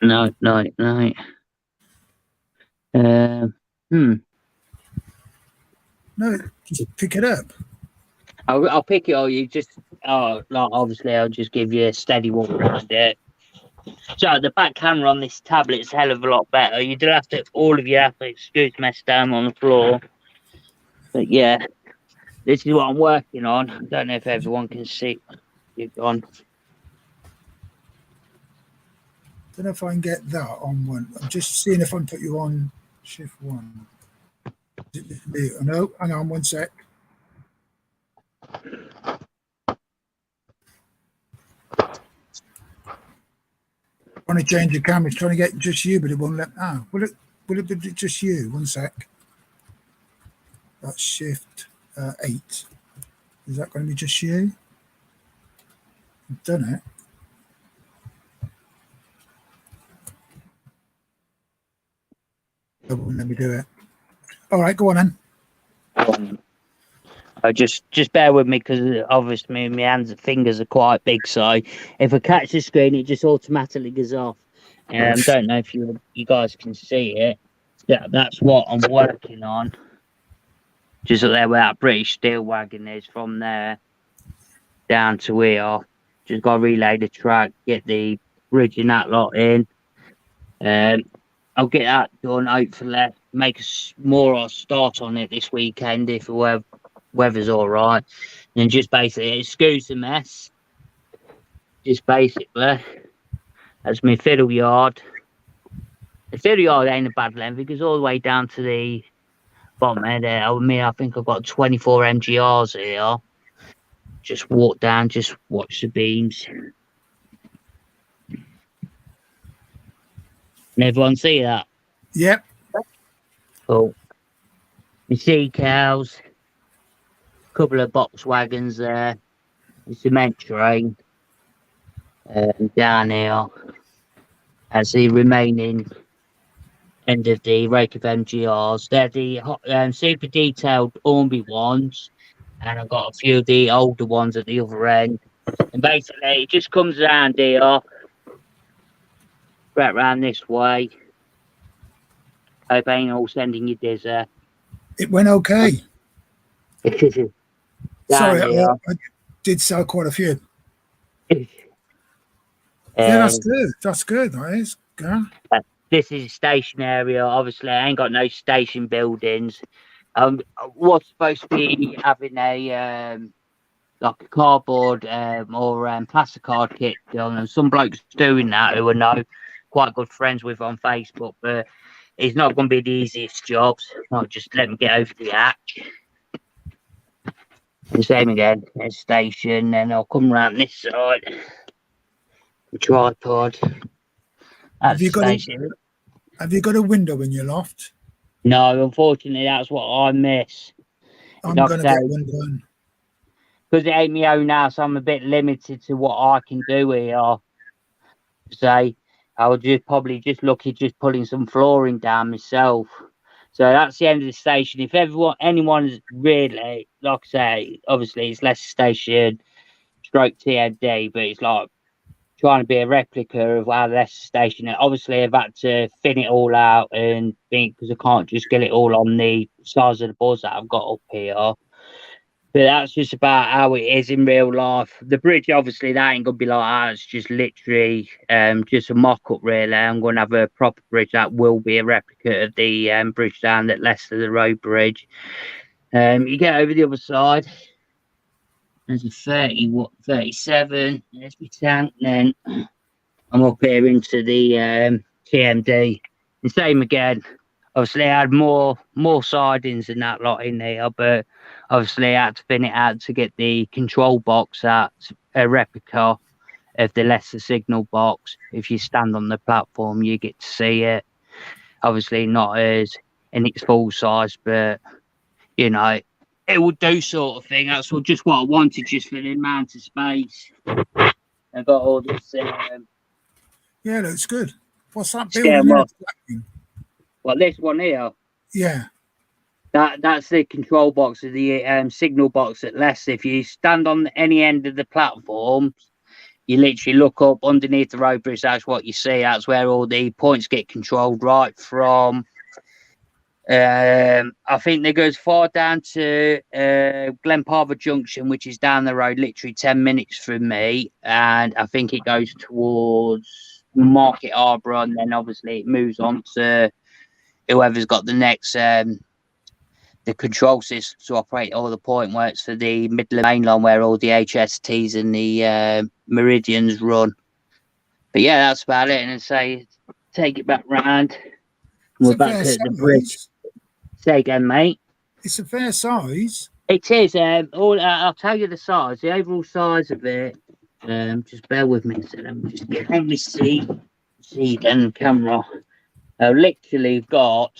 Speaker 2: No.
Speaker 1: No, just pick it up.
Speaker 2: I'll pick it, or you just like, obviously I'll just give you a steady walk around it. So the back camera on this tablet's a hell of a lot better. You do have to, all of you have to excuse mess down on the floor. But yeah, this is what I'm working on. I don't know if everyone can see. You've gone.
Speaker 1: Don't know if I can get that on one. I'm just seeing if I can put you on shift 1. No, hang on 1 sec. Trying to change the camera, trying to get just you, but it won't let. Will it be just you? 1 sec. That's shift 8. Is that going to be just you? I've done it. It won't let me do it. All right, go on then.
Speaker 2: Just bear with me because obviously my hands and fingers are quite big, so if I catch the screen, it just automatically goes off. Don't know if you guys can see it. Yeah, that's what I'm working on. Just up there where that British steel wagon is, from there down to here. Just got to relay the track, get the bridge and that lot in. I'll get that done hopefully make more or start on it this weekend if the weather's all right, and just basically excuse the mess. Just basically, that's my fiddle yard. The fiddle yard ain't a bad length. It goes all the way down to the bottom end there. I think I've got 24 MGRs here. Just walk down, just watch the beams. And everyone see that?
Speaker 1: Yep.
Speaker 2: Cool. You see cows, a couple of box wagons there, the cement train down here. As the remaining end of the rake of MGRs. They're the super detailed Ormby ones, and I've got a few of the older ones at the other end. And basically, it just comes around here, right round this way. Hope I ain't all sending you dizzer.
Speaker 1: It went okay. Sorry,
Speaker 2: Here.
Speaker 1: I did sell quite a few.
Speaker 2: Yeah,
Speaker 1: that's good. That's good. That is. Yeah.
Speaker 2: This is a station area. Obviously, I ain't got no station buildings. Was supposed to be having a like a cardboard or plastic card kit done, and some blokes doing that who I know quite good friends with on Facebook, but it's not going to be the easiest jobs. I'll just let me get over the act. And same again, there's station, and I'll come around this side. The tripod.
Speaker 1: Have you got a window in your loft?
Speaker 2: No, unfortunately, that's what I miss.
Speaker 1: I'm going to get one done.
Speaker 2: Because it ain't my own house, I'm a bit limited to what I can do here. Say, I would probably just look at just pulling some flooring down myself. So that's the end of the station. If anyone's really, like I say, obviously it's Leicester Station, stroke TMD, but it's like trying to be a replica of our Leicester Station. And obviously I've had to thin it all out and think, because I can't just get it all on the size of the boards that I've got up here. But that's just about how it is in real life. The bridge, obviously, that ain't gonna be like that. It's just literally just a mock-up, really. I'm gonna have a proper bridge that will be a replica of the bridge down at Leicester, the road bridge. You get over the other side. There's a 37. There's my tank. Then I'm up here into the TMD. The same again. Obviously, I had more sidings and that lot in there, but obviously I had to thin it out to get the control box that's a replica of the Leicester signal box. If you stand on the platform, you get to see it. Obviously, not as in its full size, but you know, it would do sort of thing. That's just what I wanted, just for the amount of space. I got all this.
Speaker 1: Yeah, looks good. What's that building there?
Speaker 2: Well, this one here.
Speaker 1: Yeah.
Speaker 2: That's the control box of the signal box at Leicester. If you stand on any end of the platform, you literally look up underneath the road bridge. That's what you see. That's where all the points get controlled, right from. I think they go as far down to Glenparva Junction, which is down the road, literally 10 minutes from me, and I think it goes towards Market Harbour, and then obviously it moves on to whoever's got the next the control system to operate all the point works for the Midland Main Line, where all the HSTs and the Meridians run. But yeah, that's about it. And say, take it back round. We're back at the bridge. Say again, mate.
Speaker 1: It's a fair size.
Speaker 2: It is. I'll tell you the size, the overall size of it. Just bear with me. So let me just get on my seat and camera. I've literally got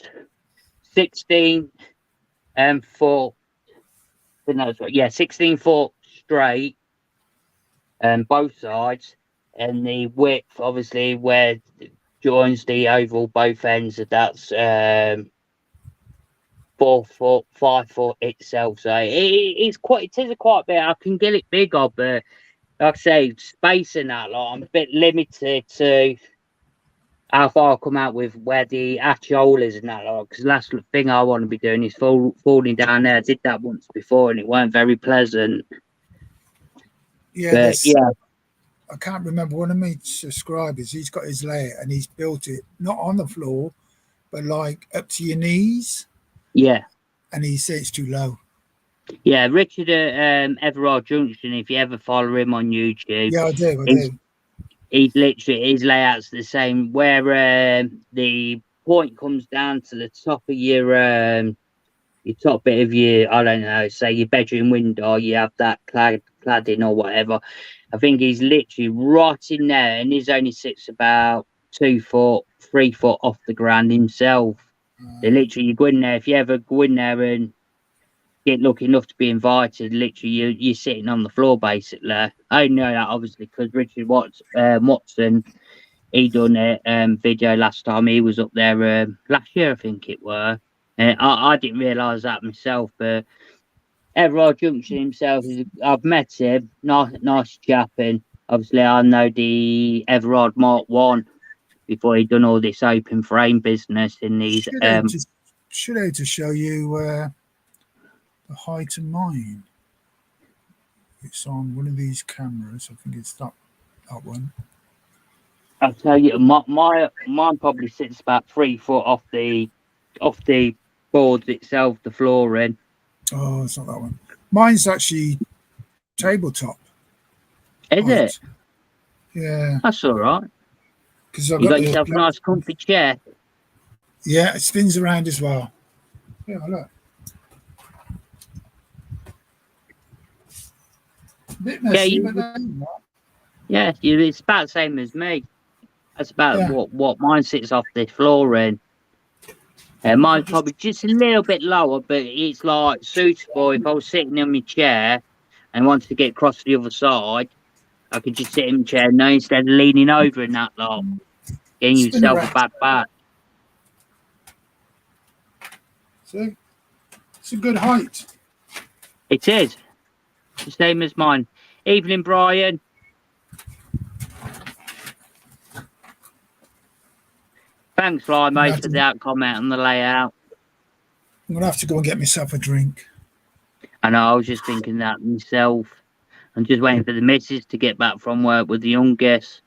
Speaker 2: 16 foot. No, 16 foot straight, both sides, and the width, obviously, where it joins the oval both ends. That's 4 foot, 5 foot itself. So it is quite a bit. I can get it bigger, but like I say, space and that, like, I'm a bit limited to how far I come out with where the actual is and that, because the last thing I want to be doing is falling down there. I did that once before and it weren't very pleasant.
Speaker 1: Yeah, I can't remember one of my subscribers. He's got his layer and he's built it not on the floor, but like up to your knees,
Speaker 2: Yeah.
Speaker 1: and he said it's too low.
Speaker 2: Yeah, Richard at Everard Junction, if you ever follow him on YouTube,
Speaker 1: Yeah, I do.
Speaker 2: He's literally, his layout's the same, where the point comes down to the top of your top bit of your, I don't know, say your bedroom window, you have that cladding or whatever. I think he's literally right in there, and he's only sits about 2 foot, 3 foot off the ground himself. They literally, you go in there, if you ever go in there and get lucky enough to be invited, literally you're sitting on the floor basically. I know that obviously because Richard Watson, he done a video last time he was up there last year, I think it were. I didn't realise that myself, but Everard Junction himself I've met him, nice chap, and obviously I know the Everard Mark One before he done all this open frame business in these.
Speaker 1: Should I to show you the height of mine? It's on one of these cameras. I think it's that one.
Speaker 2: I'll tell you, mine probably sits about 3 foot off the boards itself, the flooring.
Speaker 1: Oh, it's not that one. Mine's actually tabletop.
Speaker 2: Is
Speaker 1: height.
Speaker 2: it?
Speaker 1: Yeah.
Speaker 2: That's all right.
Speaker 1: Because
Speaker 2: you got yourself a nice comfy chair.
Speaker 1: Yeah, it spins around as well. Yeah, look. A bit messy,
Speaker 2: yeah, it's about the same as me. That's about what mine sits off the flooring. Mine's probably just a little bit lower, but it's like suitable. If I was sitting in my chair and wanted to get across to the other side, I could just sit in my chair now instead of leaning over in that lot, getting yourself a bad back.
Speaker 1: See, it's a good height.
Speaker 2: It is. The same as mine. Evening, Brian. Thanks, Fly, mate, for that comment on the layout.
Speaker 1: I'm going to have to go and get myself a drink.
Speaker 2: I know, I was just thinking that myself. I'm just waiting for the missus to get back from work with the youngest.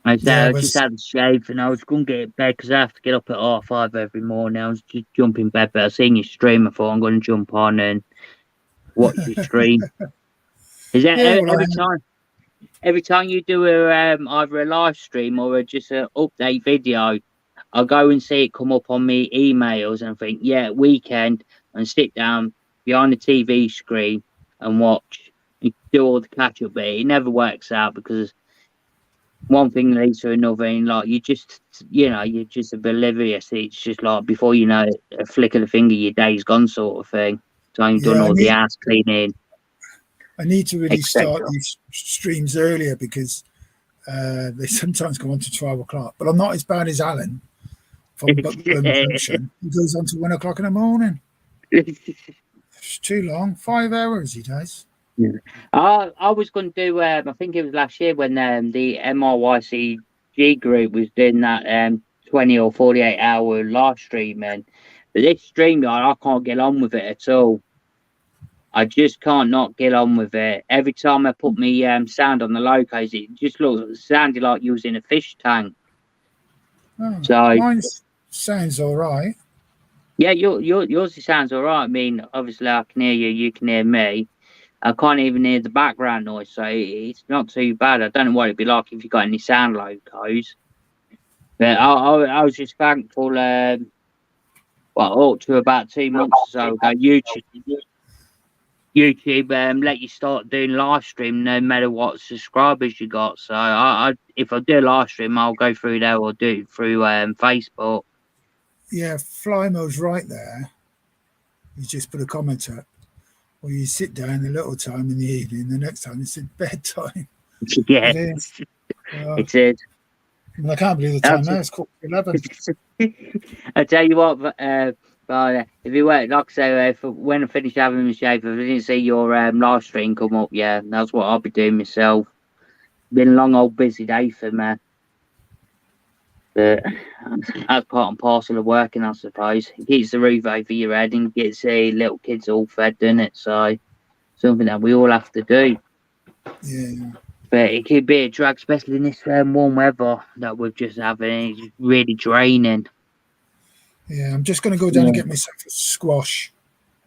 Speaker 2: I just had a shave and I was going to get in bed because I have to get up at 5:30 every morning. I was just jumping in bed, but I seen your stream. I thought I'm going to jump on and watch your stream. Is that every time you do either a live stream or just an update video, I'll go and see it come up on me emails and think, yeah, weekend, and sit down behind the TV screen and watch and do all the catch up. But it never works out because one thing leads to another, and like you're just oblivious. It's just like before you know it, a flick of the finger, your day's gone, sort of thing. So you've done all the house cleaning.
Speaker 1: I need to really start these streams earlier because they sometimes go on to 12 o'clock. But I'm not as bad as Alan from Buckland Junction. He goes on to 1 o'clock in the morning. It's too long. 5 hours he does.
Speaker 2: Yeah. I was going to do, I think it was last year when the MRYCG group was doing that 20 or 48 hour live streaming. But this stream, I can't get on with it at all. I just can't not get on with it. Every time I put me sound on the locos, it just sounded like you was in a fish tank.
Speaker 1: Oh, so mine sounds all right.
Speaker 2: Yeah, yours sounds all right. I mean, obviously I can hear you, you can hear me. I can't even hear the background noise, so it's not too bad. I don't know what it'd be like if you got any sound locos. But I was just thankful. Up to about 2 months or so ago, YouTube let you start doing live stream no matter what subscribers you got. So if I do a live stream, I'll go through there or do it through Facebook.
Speaker 1: Yeah, Flymo's right there. You just put a comment up. Or you sit down a little time in the evening, the next time it's at bedtime.
Speaker 2: Yeah, it is.
Speaker 1: Well, I can't believe the time now. It's 11:15.
Speaker 2: I tell you what, but if you were, like I say, when I finish having my shave, if I didn't see your live stream come up, yeah, that's what I'll be doing myself. Been a long old busy day for me. But that's part and parcel of working, I suppose. It keeps the roof over your head and gets the little kids all fed, doesn't it? So something that we all have to do.
Speaker 1: Yeah.
Speaker 2: But it could be a drag, especially in this warm weather that we're just having. It's really draining.
Speaker 1: Yeah, I'm just going to go down and get myself a squash.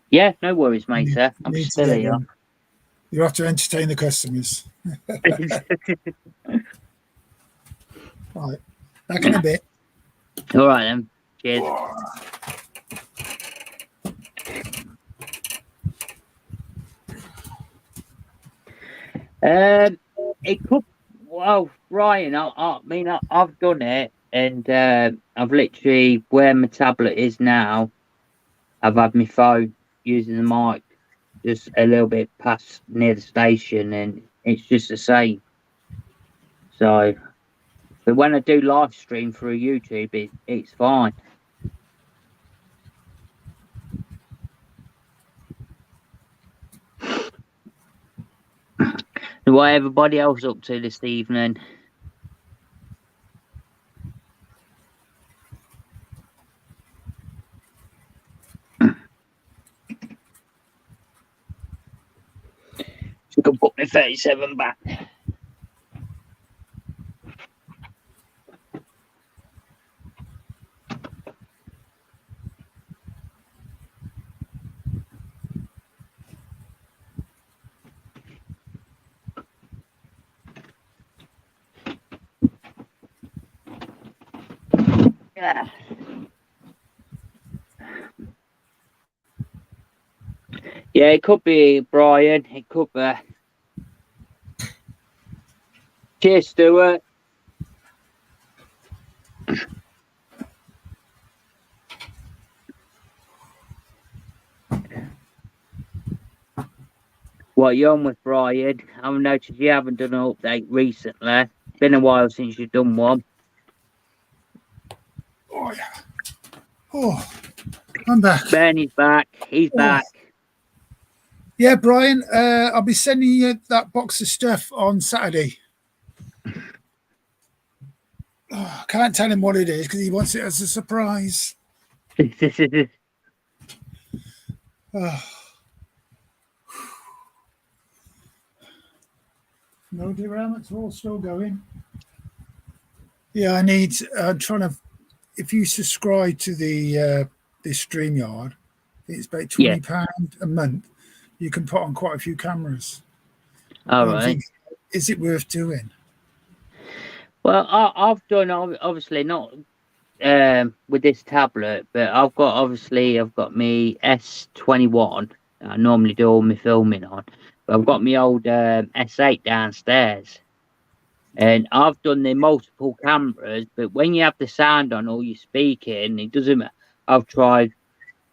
Speaker 2: Yeah, no worries, mate. Sir. I'm
Speaker 1: Need to
Speaker 2: still
Speaker 1: get
Speaker 2: here.
Speaker 1: one. You have to entertain the customers. Right, back in a bit.
Speaker 2: All right then. Cheers. It could. Well, Ryan, I mean, I've done it, and I've literally where my tablet is now. I've had my phone using the mic just a little bit past near the station, and it's just the same. So, but when I do live stream through YouTube, it's fine. What everybody else up to this evening? You can put my 37 back. Yeah. Yeah, it could be Brian. It could be. Cheers, Stuart. What you on with, Brian? I've noticed you haven't done an update recently. Been a while since you've done one.
Speaker 1: Oh yeah. Oh, I'm back.
Speaker 2: Bernie's back. He's back.
Speaker 1: Yeah, Brian. I'll be sending you that box of stuff on Saturday. I can't tell him what it is because he wants it as a surprise. No derailments, all still going. Yeah, I'm trying to. If you subscribe to the this StreamYard, it's about £20 a month. You can put on quite a few cameras.
Speaker 2: All right.
Speaker 1: Thinking, is it worth doing?
Speaker 2: Well, I've done obviously not with this tablet, but I've got my S21. I normally do all my filming on, but I've got my old S8 downstairs, and I've done the multiple cameras. But when you have the sound on or you're speaking, it doesn't. I've tried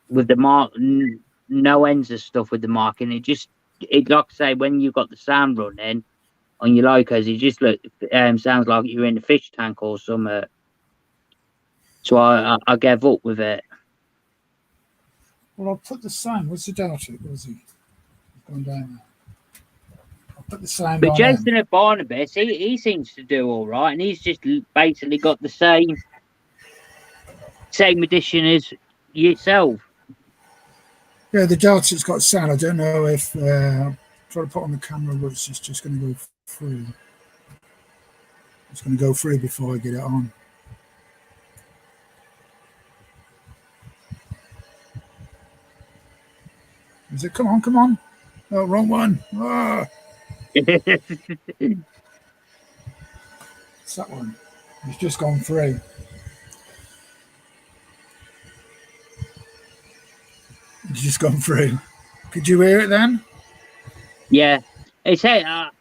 Speaker 2: with the mark, no ends of stuff with the mark, and it like I say, when you've got the sound running on your locos, it just sounds like you're in a fish tank or something. So I gave up with it.
Speaker 1: Well, I'll put the sound. What's the delta? Was he? He's gone down now. I'll put the sound
Speaker 2: But
Speaker 1: on.
Speaker 2: Jason at Barnabas, he seems to do all right, and he's just basically got the same edition as yourself.
Speaker 1: Yeah, the delta's got sound. I don't know if try to put on the camera, which is just going to go through. It's going to go through before I get it on. Is it? Come on, come on. Oh, wrong one. Ah. It's that one. It's just gone through. It's just gone through. Could you hear it then?
Speaker 2: Yeah. It's I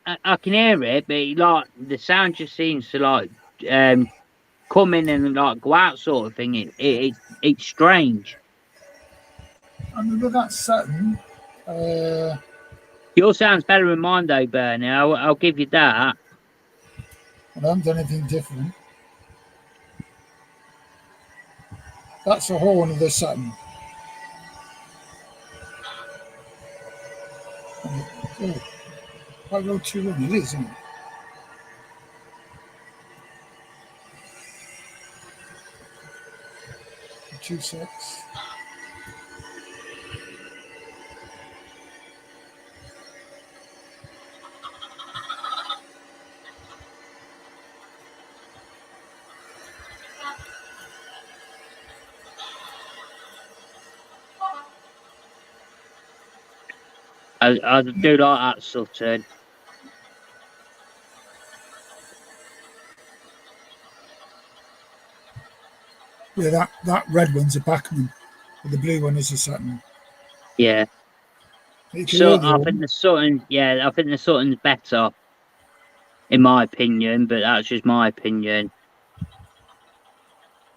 Speaker 2: can hear it, but like the sound just seems to like come in and like go out sort of thing. It's strange.
Speaker 1: I mean, with that setting,
Speaker 2: Your sound's better than mine though, Bernie. I'll give you that.
Speaker 1: I haven't done anything different. That's a horn of the setting. Oh, I go too long. It is, isn't it? Two six.
Speaker 2: I do like that Sutton.
Speaker 1: Yeah, that red one's a backman, but the blue one is a Sutton.
Speaker 2: Yeah.
Speaker 1: You can
Speaker 2: So
Speaker 1: hear the
Speaker 2: I think
Speaker 1: horn.
Speaker 2: the Sutton, yeah, I think the Sutton's better in my opinion, but that's just my opinion.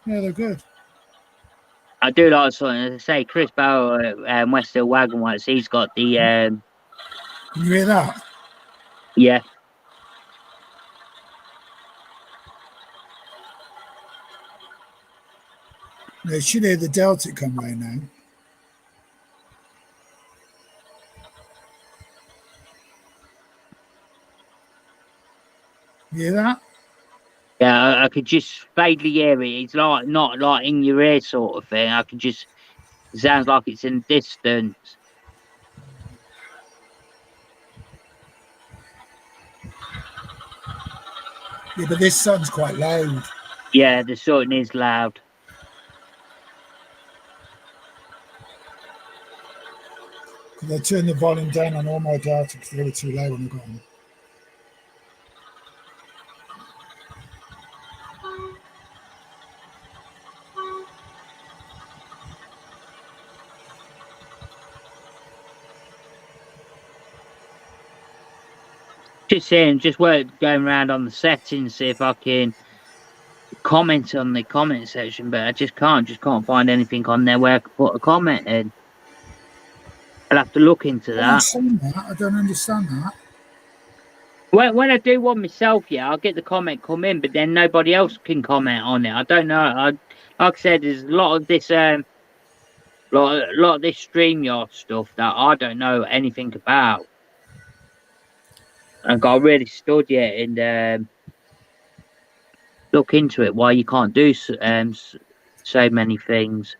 Speaker 1: Yeah, they're good.
Speaker 2: I do like Sutton. As I say, Chris Barrow, West Hill Wagon Whites, he's got the
Speaker 1: Can you hear that?
Speaker 2: yeah.
Speaker 1: You should hear the Delta come round now. You hear that?
Speaker 2: Yeah, I could just vaguely hear it. It's like not like in your ear sort of thing. I could just it sounds like it's in the distance.
Speaker 1: Yeah, but this sun's quite loud.
Speaker 2: Yeah, the Sutton is loud.
Speaker 1: Because I turned the volume down on all my Delta because they were too loud when I got them.
Speaker 2: Just saying, just work going around on the settings, see if I can comment on the comment section, but I just can't find anything on there where I could put a comment in. I'll have to look into
Speaker 1: I haven't
Speaker 2: that.
Speaker 1: seen that. I don't understand that.
Speaker 2: When I do one myself, yeah, I'll get the comment come in, but then nobody else can comment on it. I don't know. Like I said, there's a lot of this lot of this StreamYard stuff that I don't know anything about. I've got to really study it and look into it. Why you can't do so many things.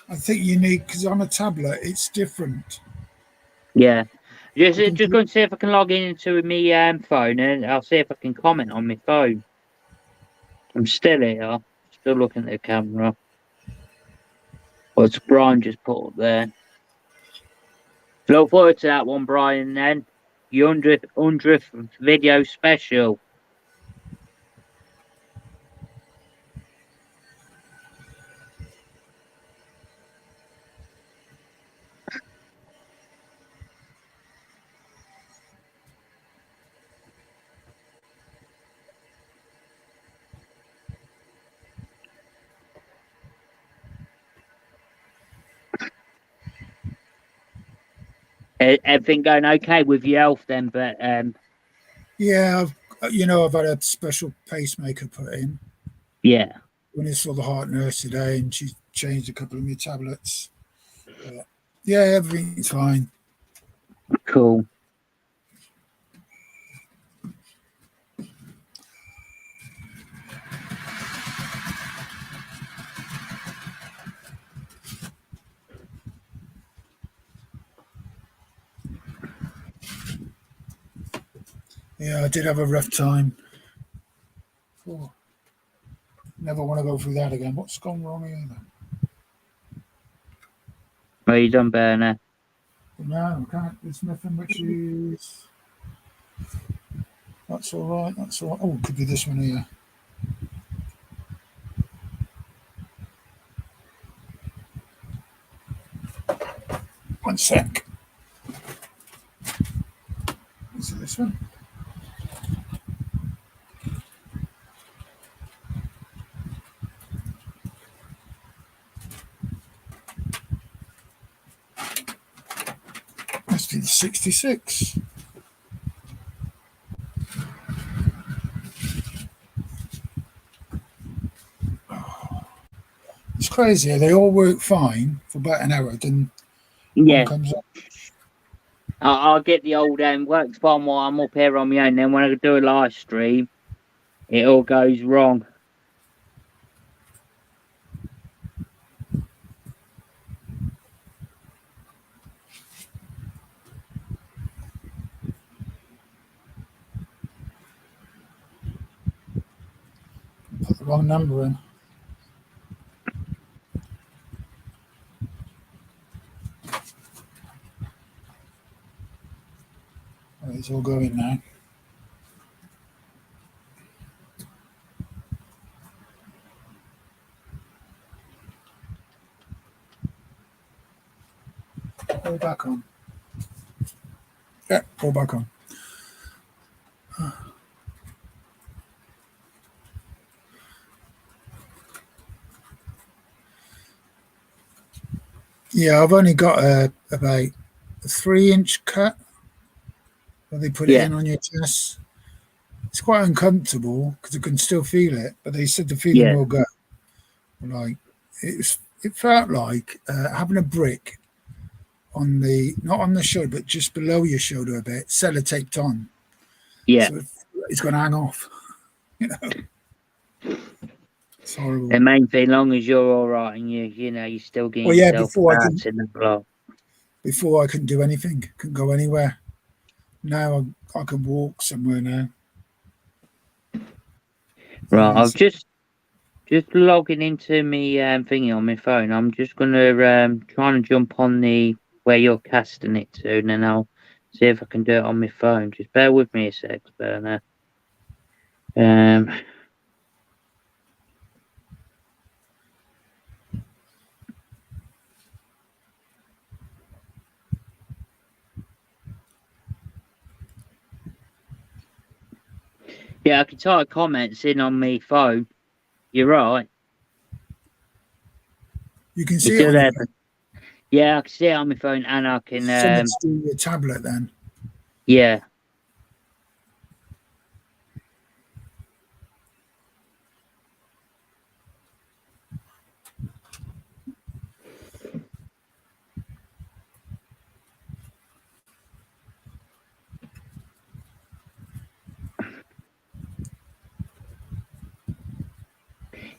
Speaker 1: I think you need, because on a tablet, it's different.
Speaker 2: Yeah,
Speaker 1: I can
Speaker 2: just going to see if I can log in into my phone and I'll see if I can comment on my phone. I'm still here, still looking at the camera. What's Brian just put up there? Look forward to that one, Brian. Then your 100th video special. Everything going okay with your health then? But
Speaker 1: Yeah, I've had a special pacemaker put in.
Speaker 2: yeah,
Speaker 1: When I saw the heart nurse today, and she changed a couple of my tablets. But yeah, everything's fine.
Speaker 2: cool.
Speaker 1: Yeah, I did have a rough time. Oh, never want to go through that again. What's gone wrong here?
Speaker 2: Well, you done, Burner?
Speaker 1: No, I can't. There's nothing which is. That's all right. That's all right. Oh, it could be this one here. One sec. Is it this one? Must be the 66. It's crazy. They all work fine for about an hour. Then one
Speaker 2: Yeah,
Speaker 1: comes up.
Speaker 2: I'll get the old works fine while I'm up here on my own. Then when I do a live stream, it all goes wrong.
Speaker 1: Put the wrong number in. It's all going now. All back on. Yeah, all back on. Yeah, I've only got about a 3-inch cut where they put it in on your chest. It's quite uncomfortable because I can still feel it, but they said the feeling will go. Like it felt like having a brick on not on the shoulder, but just below your shoulder a bit, sellotaped on.
Speaker 2: Yeah.
Speaker 1: So it's going to hang off. You know, it's horrible.
Speaker 2: The main thing, long as you're all right and you're still getting yourself out in the block.
Speaker 1: Before I couldn't do anything, couldn't go anywhere. Now I can walk somewhere now.
Speaker 2: Right, I've just logging into me thingy on my phone. I'm just gonna try and jump on the where you're casting it to, and then I'll see if I can do it on my phone. Just bear with me a sec, Burner. Yeah, I can type comments in on my phone. You're right.
Speaker 1: You can see it on your phone.
Speaker 2: Yeah, I can see it on my phone, and I can.
Speaker 1: Send it to your tablet then.
Speaker 2: Yeah.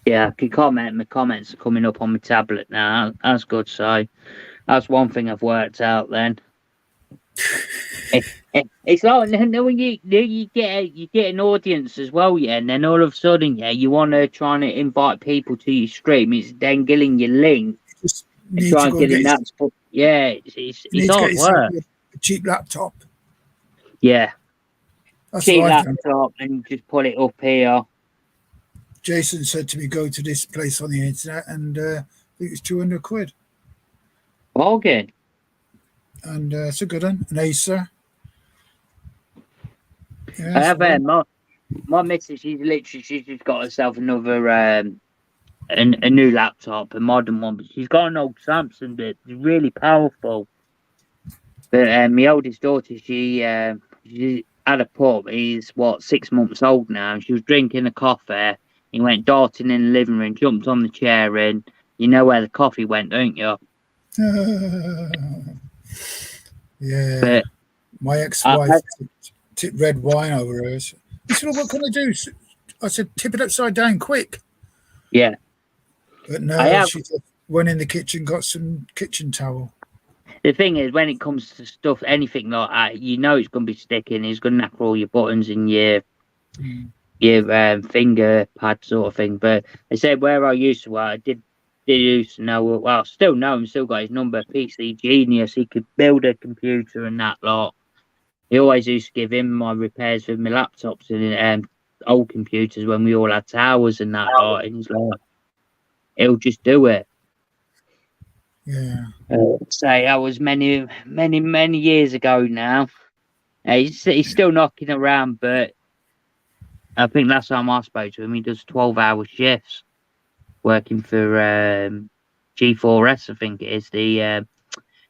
Speaker 2: Yeah, I can comment. My comments are coming up on my tablet now. That's good. So that's one thing I've worked out then. It's like when you get an audience as well, yeah, and then all of a sudden, yeah, you want to try and invite people to your stream. It's then getting your link and try and getting that. Yeah, it's hard work.
Speaker 1: A cheap laptop.
Speaker 2: Yeah,
Speaker 1: that's
Speaker 2: cheap laptop and just put it up here.
Speaker 1: Jason said to me, "Go to this place on the internet," and I think it's £200.
Speaker 2: Bargain.
Speaker 1: And it's a good one, an Acer.
Speaker 2: Yeah, I have my missus. She's just got herself another a new laptop, a modern one, but she's got an old Samsung that's really powerful. But my oldest daughter, she had a pup. He's 6 months old now. And she was drinking a coffee. He went darting in the living room, jumped on the chair, and you know where the coffee went, don't you?
Speaker 1: Yeah. But my ex-wife tipped red wine over hers. He said, "What can I do?" I said, "Tip it upside down, quick."
Speaker 2: Yeah.
Speaker 1: But no, she just went in the kitchen, got some kitchen towel.
Speaker 2: The thing is, when it comes to stuff, anything like that, you know it's going to be sticking. It's going to knack all your buttons and your finger pad sort of thing. But they said where I used to work, I did used to know. Well, still know him. Still got his number. PC genius. He could build a computer and that lot. He always used to give him my repairs with my laptops and old computers when we all had towers and that lot. And he's like, he'll just do it.
Speaker 1: Yeah.
Speaker 2: Say that was many years ago now. He's still knocking around, but I think last time I spoke to him, he does 12-hour shifts working for G4S. I think it is the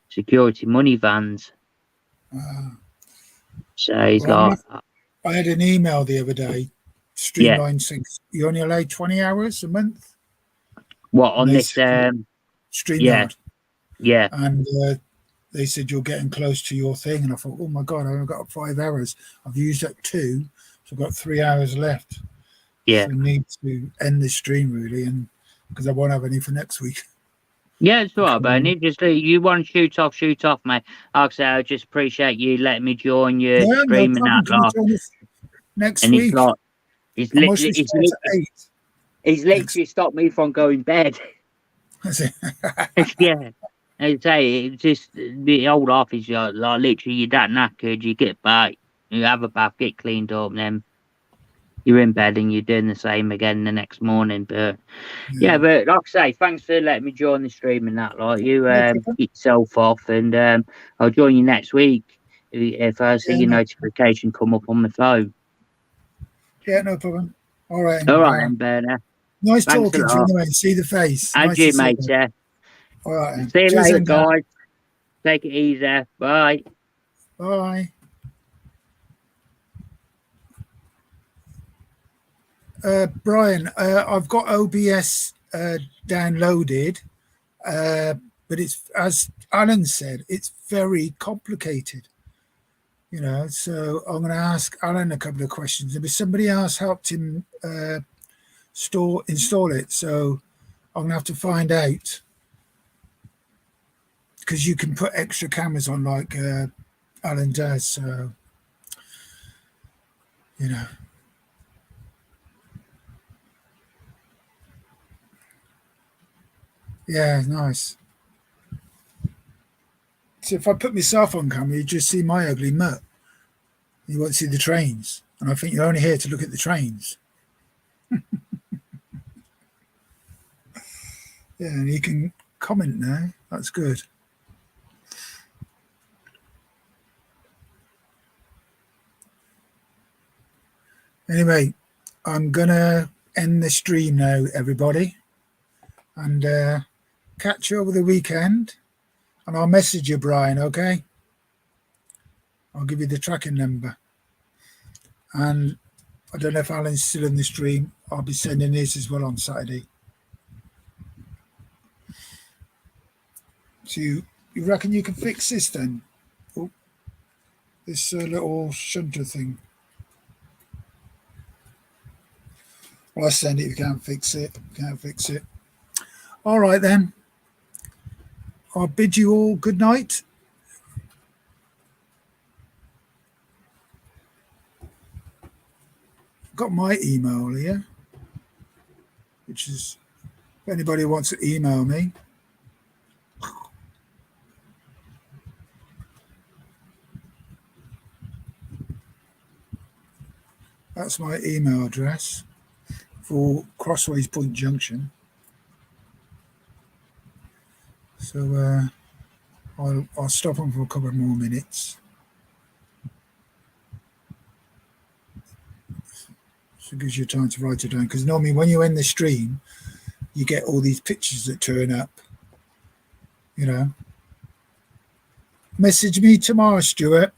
Speaker 2: security money vans. So he's I
Speaker 1: had an email the other day. Streamline things. You only allowed 20 hours a month.
Speaker 2: What on this?
Speaker 1: StreamYard.
Speaker 2: Yeah.
Speaker 1: And they said you're getting close to your thing, and I thought, oh my god, I've got 5 hours. I've used up 2, so I've got 3 hours left.
Speaker 2: Yeah.
Speaker 1: So I need to end this stream really, and because I won't have any for next week.
Speaker 2: Yeah, it's all right, man. You want to shoot off, mate. Like I say, I just appreciate you letting me join your stream and that lot.
Speaker 1: Next week.
Speaker 2: He's literally stopped me from going bed. Yeah. I say it's just the old office. Like literally, you're that knackered. You get back, You have a bath, get cleaned up, and then you're in bed and you're doing the same again the next morning. But yeah, but like I say, thanks for letting me join the stream and that. Like you
Speaker 1: No
Speaker 2: get
Speaker 1: problem.
Speaker 2: yourself off, and I'll join you next week if I see
Speaker 1: Yeah,
Speaker 2: your
Speaker 1: no,
Speaker 2: notification come up on my phone.
Speaker 1: yeah, no problem. All right,
Speaker 2: All right,
Speaker 1: well,
Speaker 2: then, Berner.
Speaker 1: nice
Speaker 2: Thanks a
Speaker 1: talking to you
Speaker 2: lot.
Speaker 1: anyway. See the face.
Speaker 2: And
Speaker 1: Nice to
Speaker 2: you,
Speaker 1: see
Speaker 2: mate.
Speaker 1: you.
Speaker 2: Yeah.
Speaker 1: All right, then.
Speaker 2: See you
Speaker 1: Cheers,
Speaker 2: later,
Speaker 1: then, Gav.
Speaker 2: guys. Take it easy. Bye.
Speaker 1: Bye. Brian, I've got OBS downloaded, but it's, as Alan said, it's very complicated. You know, so I'm going to ask Alan a couple of questions. But somebody else helped him install it, so I'm going to have to find out, because you can put extra cameras on like Alan does. So, you know. Yeah, nice. So if I put myself on camera, you just see my ugly mutt. You won't see the trains. And I think you're only here to look at the trains. Yeah, and you can comment now. That's good. Anyway, I'm going to end the stream now, everybody. And catch you over the weekend. And I'll message you, Brian, okay? I'll give you the tracking number. And I don't know if Alan's still in the stream. I'll be sending this as well on Saturday. So you reckon you can fix this then? Oh, this little shunter thing. Well, I send it if you can't fix it. Can't fix it. All right then. I'll bid you all good night. Got my email here, which is if anybody wants to email me. That's my email address for Crossways Point Junction. So I'll stop on for a couple more minutes. So it gives you time to write it down. Because normally when you end the stream, you get all these pictures that turn up. You know. Message me tomorrow, Stuart.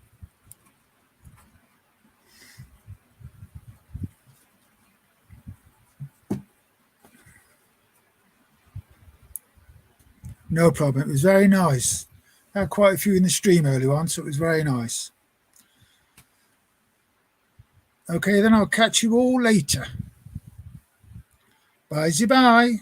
Speaker 1: No problem. It was very nice. I had quite a few in the stream early on, so it was very nice. Okay, then I'll catch you all later. Bye-bye.